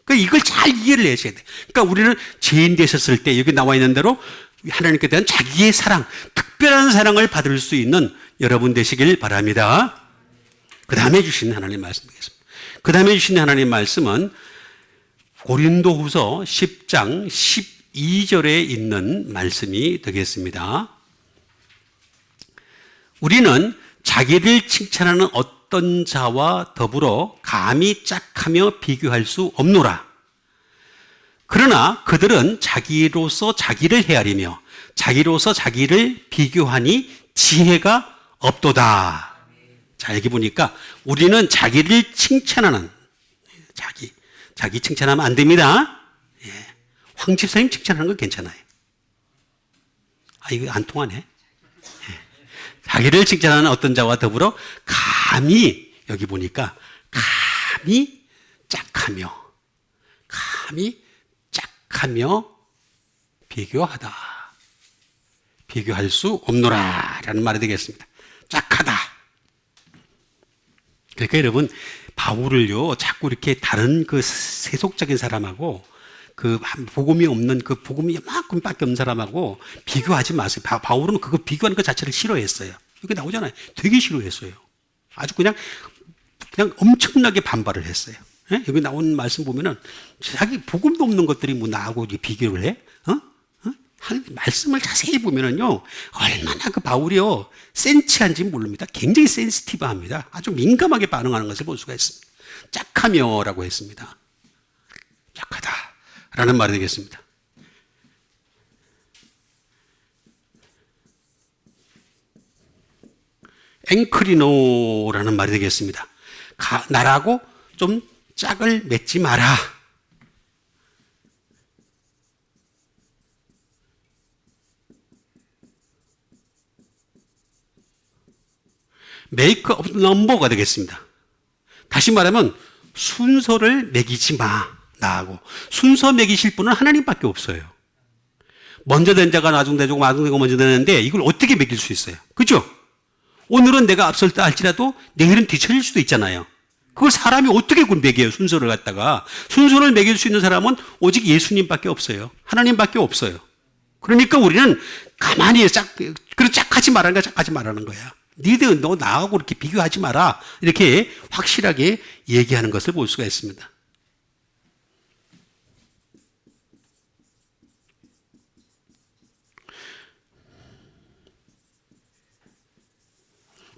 그러니까 이걸 잘 이해를 하셔야 돼. 그러니까 우리는 죄인 되셨을 때 여기 나와 있는 대로 하나님께 대한 자기의 사랑, 특별한 사랑을 받을 수 있는 여러분 되시길 바랍니다. 그 다음에 주신 하나님 말씀 되겠습니다. 그 다음에 주신 하나님 말씀은 고린도후서 10장 12절에 있는 말씀이 되겠습니다. 우리는 자기를 칭찬하는 어떤 자와 더불어 감히 짝하며 비교할 수 없노라. 그러나 그들은 자기로서 자기를 헤아리며 자기로서 자기를 비교하니 지혜가 없도다. 자, 여기 보니까 우리는 자기를 칭찬하는 자기 칭찬하면 안 됩니다. 예. 황 집사님 칭찬하는 건 괜찮아요. 이거 안 통하네. 자기를 칭찬하는 어떤 자와 더불어 감히 여기 보니까 감히 짝하며 비교하다. 비교할 수 없노라 라는 말이 되겠습니다. 짝하다. 그러니까 여러분 바울을요 자꾸 이렇게 다른 그 세속적인 사람하고 그 복음이 없는 그 복음이 이만큼밖에 없는 사람하고 비교하지 마세요. 바울은 그거 비교하는 것 자체를 싫어했어요. 이게 나오잖아요. 되게 싫어했어요. 아주 그냥 엄청나게 반발을 했어요. 예? 여기 나오는 말씀 보면은 자기 복음도 없는 것들이 뭐 나하고 비교를 해? 말씀을 자세히 보면은요 얼마나 그 바울이요 센치한지 모릅니다. 굉장히 센시티브합니다. 아주 민감하게 반응하는 것을 볼 수가 있습니다. 짝하며라고 했습니다. 짝하다. 라는 말이 되겠습니다. 앵크리노라는 말이 되겠습니다. 나라고 좀 짝을 맺지 마라. 메이크 업 넘버가 되겠습니다. 다시 말하면 순서를 매기지 마. 나하고 순서 매기실 분은 하나님밖에 없어요. 먼저 된 자가 나중되고 나중되고 먼저 되는데 이걸 어떻게 매길 수 있어요? 그죠? 오늘은 내가 앞설다 할지라도 내일은 뒤처질 수도 있잖아요. 그걸 사람이 어떻게 매겨요? 순서를 갖다가. 순서를 매길 수 있는 사람은 오직 예수님밖에 없어요. 하나님밖에 없어요. 그러니까 우리는 가만히 짝하지 하지 말라는 거야, 하지 말라는 거야. 니들 너 나하고 이렇게 비교하지 마라. 이렇게 확실하게 얘기하는 것을 볼 수가 있습니다.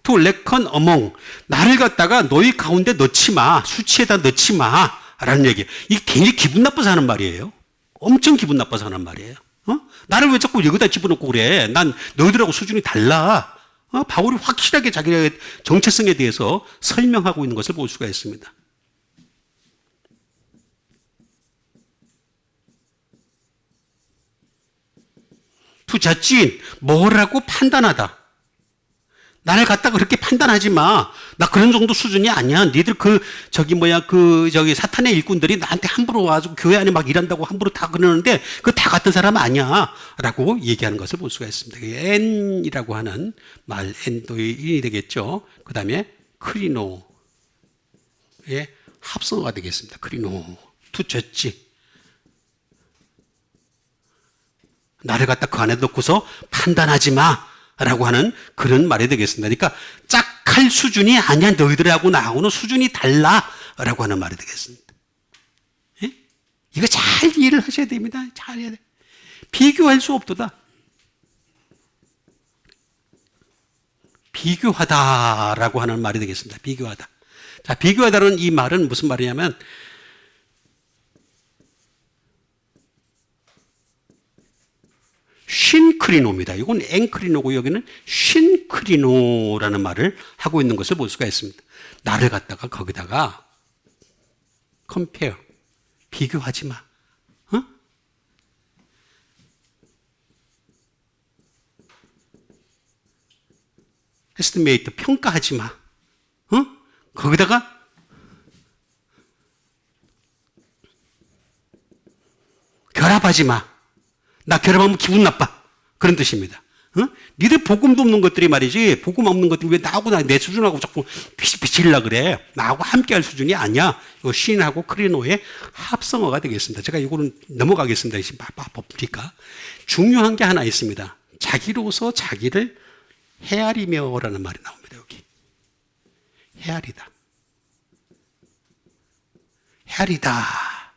To reckon among, 나를 갖다가 너희 가운데 넣지 마, 수치에다 넣지 마 라는 얘기예요. 이게 굉장히 기분 나빠서 하는 말이에요. 엄청 기분 나빠서 하는 말이에요. 나를 왜 자꾸 여기다 집어넣고 그래? 난 너희들하고 수준이 달라. 바울이 확실하게 자기의 정체성에 대해서 설명하고 있는 것을 볼 수가 있습니다. To judge, 뭐라고 판단하다. 나를 갖다가 그렇게 판단하지 마. 나 그런 정도 수준이 아니야. 니들 사탄의 일꾼들이 나한테 함부로 와서 교회 안에 막 일한다고 함부로 다 그러는데 그거 다 같은 사람 아니야. 라고 얘기하는 것을 볼 수가 있습니다. N이라고 하는 말, N도 인이 되겠죠. 그 다음에 크리노의 합성어가 되겠습니다. 크리노. To judge. 나를 갖다 그 안에 넣고서 판단하지 마. 라고 하는 그런 말이 되겠습니다. 그러니까 짝할 수준이 아니야. 너희들하고 나하고는 수준이 달라. 라고 하는 말이 되겠습니다. 예? 이거 잘 이해를 하셔야 됩니다. 잘 해야 돼. 비교할 수 없도다. 비교하다라고 하는 말이 되겠습니다. 비교하다. 자, 비교하다는 이 말은 무슨 말이냐면 신크리노입니다. 이건 앵크리노고 여기는 신크리노라는 말을 하고 있는 것을 볼 수가 있습니다. 나를 갖다가 거기다가 compare, 비교하지 마. estimate, 평가하지 마. 거기다가 결합하지 마. 나 결합하면 기분 나빠. 그런 뜻입니다. 니들 복음도 없는 것들이 말이지, 복음 없는 것들이 왜 나하고 내 수준하고 자꾸 비치려고 그래. 나하고 함께 할 수준이 아니야. 이 신하고 크리노의 합성어가 되겠습니다. 제가 이거는 넘어가겠습니다. 보니까 중요한 게 하나 있습니다. 자기로서 자기를 헤아리며라는 말이 나옵니다. 여기 헤아리다. 헤아리다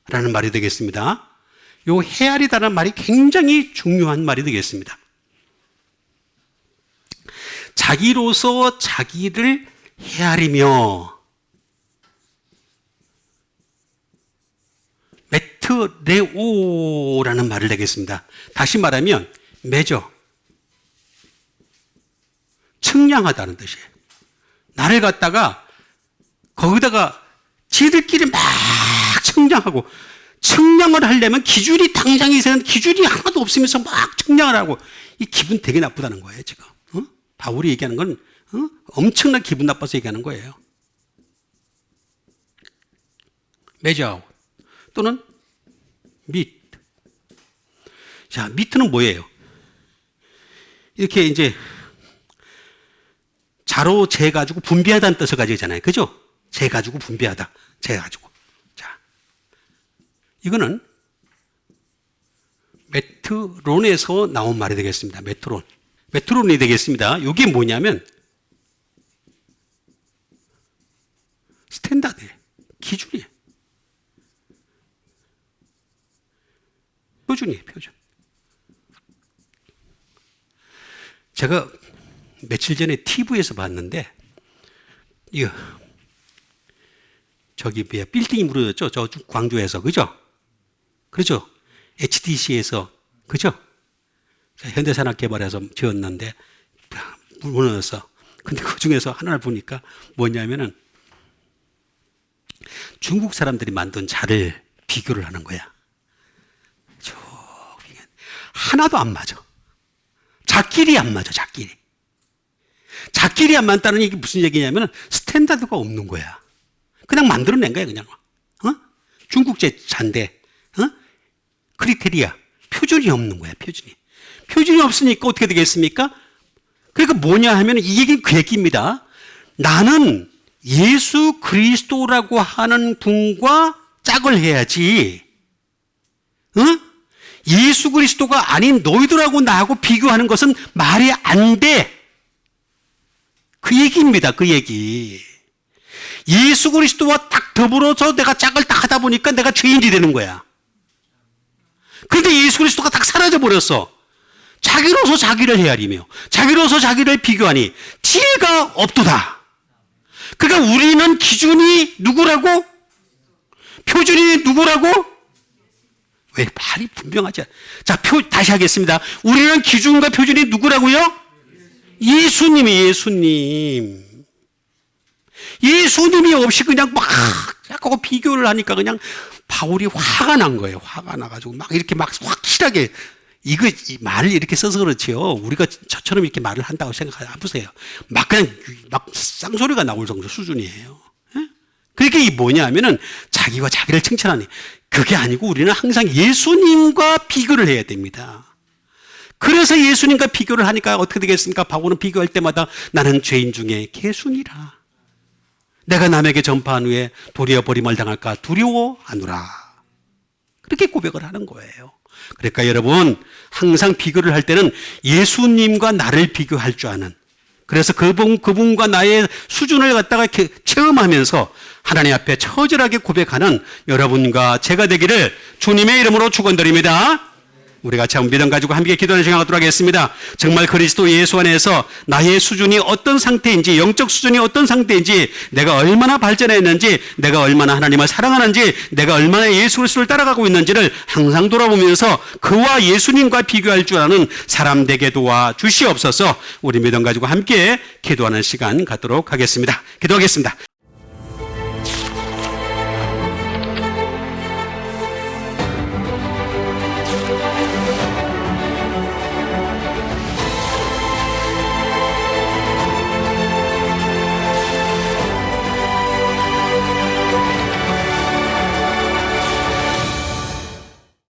라는 말이 되겠습니다. 요 헤아리다라는 말이 굉장히 중요한 말이 되겠습니다. 자기로서 자기를 헤아리며 메트레오라는 말을 되겠습니다. 다시 말하면 메저, 측량하다는 뜻이에요. 나를 갖다가 거기다가 지들끼리 막 측량하고, 측량을 하려면 기준이 당장 있어야 하는데 기준이 하나도 없으면서 막 측량을 하고, 이 기분 되게 나쁘다는 거예요, 지금. 바울이 얘기하는 건 엄청나게 기분 나빠서 얘기하는 거예요. measure 또는 meet. 자, meet는 뭐예요? 이렇게 이제 자로 재가지고 분비하다는 뜻을 가지고 있잖아요. 그죠? 재가지고 분비하다. 재가지고. 자, 이거는 메트론에서 나온 말이 되겠습니다. 메트론. 메트론이 되겠습니다. 이게 뭐냐면 스탠다드예요. 기준이에요. 표준이에요. 표준. 제가 며칠 전에 TV에서 봤는데, 이거 저기 뭐야, 빌딩이 무너졌죠? 저 광주에서. 그죠? 그렇죠? HDC에서. 그죠? 현대산업개발에서 지었는데 무너졌어. 근데 그 중에서 하나를 보니까 뭐냐면은 중국 사람들이 만든 자를 비교를 하는 거야. 하나도 안 맞아. 자끼리 안 맞아. 자끼리. 자끼리 안 맞다는 얘기 무슨 얘기냐면 스탠다드가 없는 거야. 그냥 만들어낸 거야. 그냥. 중국제 잔데 크리테리아. 표준이 없는 거야. 표준이. 표준이 없으니까 어떻게 되겠습니까? 그러니까 뭐냐 하면 이 얘기는 그 얘기입니다. 나는 예수 그리스도라고 하는 분과 짝을 해야지. 예수 그리스도가 아닌 너희들하고 나하고 비교하는 것은 말이 안 돼. 그 얘기입니다. 그 얘기. 예수 그리스도와 딱 더불어서 내가 짝을 딱 하다 보니까 내가 죄인이 되는 거야. 그런데 예수 그리스도가 딱 사라져 버렸어. 자기로서 자기를 헤아리며 자기로서 자기를 비교하니 지혜가 없도다. 그러니까 우리는 기준이 누구라고? 표준이 누구라고? 왜 말이 분명하지 않아? 자, 다시 하겠습니다. 우리는 기준과 표준이 누구라고요? 예수님이 예수님. 예수님이 없이 그냥 막 자꾸 비교를 하니까 그냥 바울이 화가 난 거예요. 화가 나가지고 막 이렇게 막 확실하게 이 말을 이렇게 써서 그렇지요. 우리가 저처럼 이렇게 말을 한다고 생각해 보세요. 막 그냥 막 쌍소리가 나올 정도 수준이에요. 그러니까 이게 뭐냐 하면은 자기와 자기를 칭찬하니 그게 아니고 우리는 항상 예수님과 비교를 해야 됩니다. 그래서 예수님과 비교를 하니까 어떻게 되겠습니까? 바울은 비교할 때마다 나는 죄인 중에 개순이라. 내가 남에게 전파한 후에 도리어 버림을 당할까 두려워하노라. 그렇게 고백을 하는 거예요. 그러니까 여러분 항상 비교를 할 때는 예수님과 나를 비교할 줄 아는, 그래서 그분과 나의 수준을 갖다가 이렇게 체험하면서 하나님 앞에 처절하게 고백하는 여러분과 제가 되기를 주님의 이름으로 축원드립니다. 우리 같이 한번 믿음 가지고 함께 기도하는 시간 갖도록 하겠습니다. 정말 그리스도 예수 안에서 나의 수준이 어떤 상태인지, 영적 수준이 어떤 상태인지, 내가 얼마나 발전했는지, 내가 얼마나 하나님을 사랑하는지, 내가 얼마나 예수 그리스도를 따라가고 있는지를 항상 돌아보면서 그와 예수님과 비교할 줄 아는 사람 되게 도와 주시옵소서. 우리 믿음 가지고 함께 기도하는 시간 갖도록 하겠습니다. 기도하겠습니다.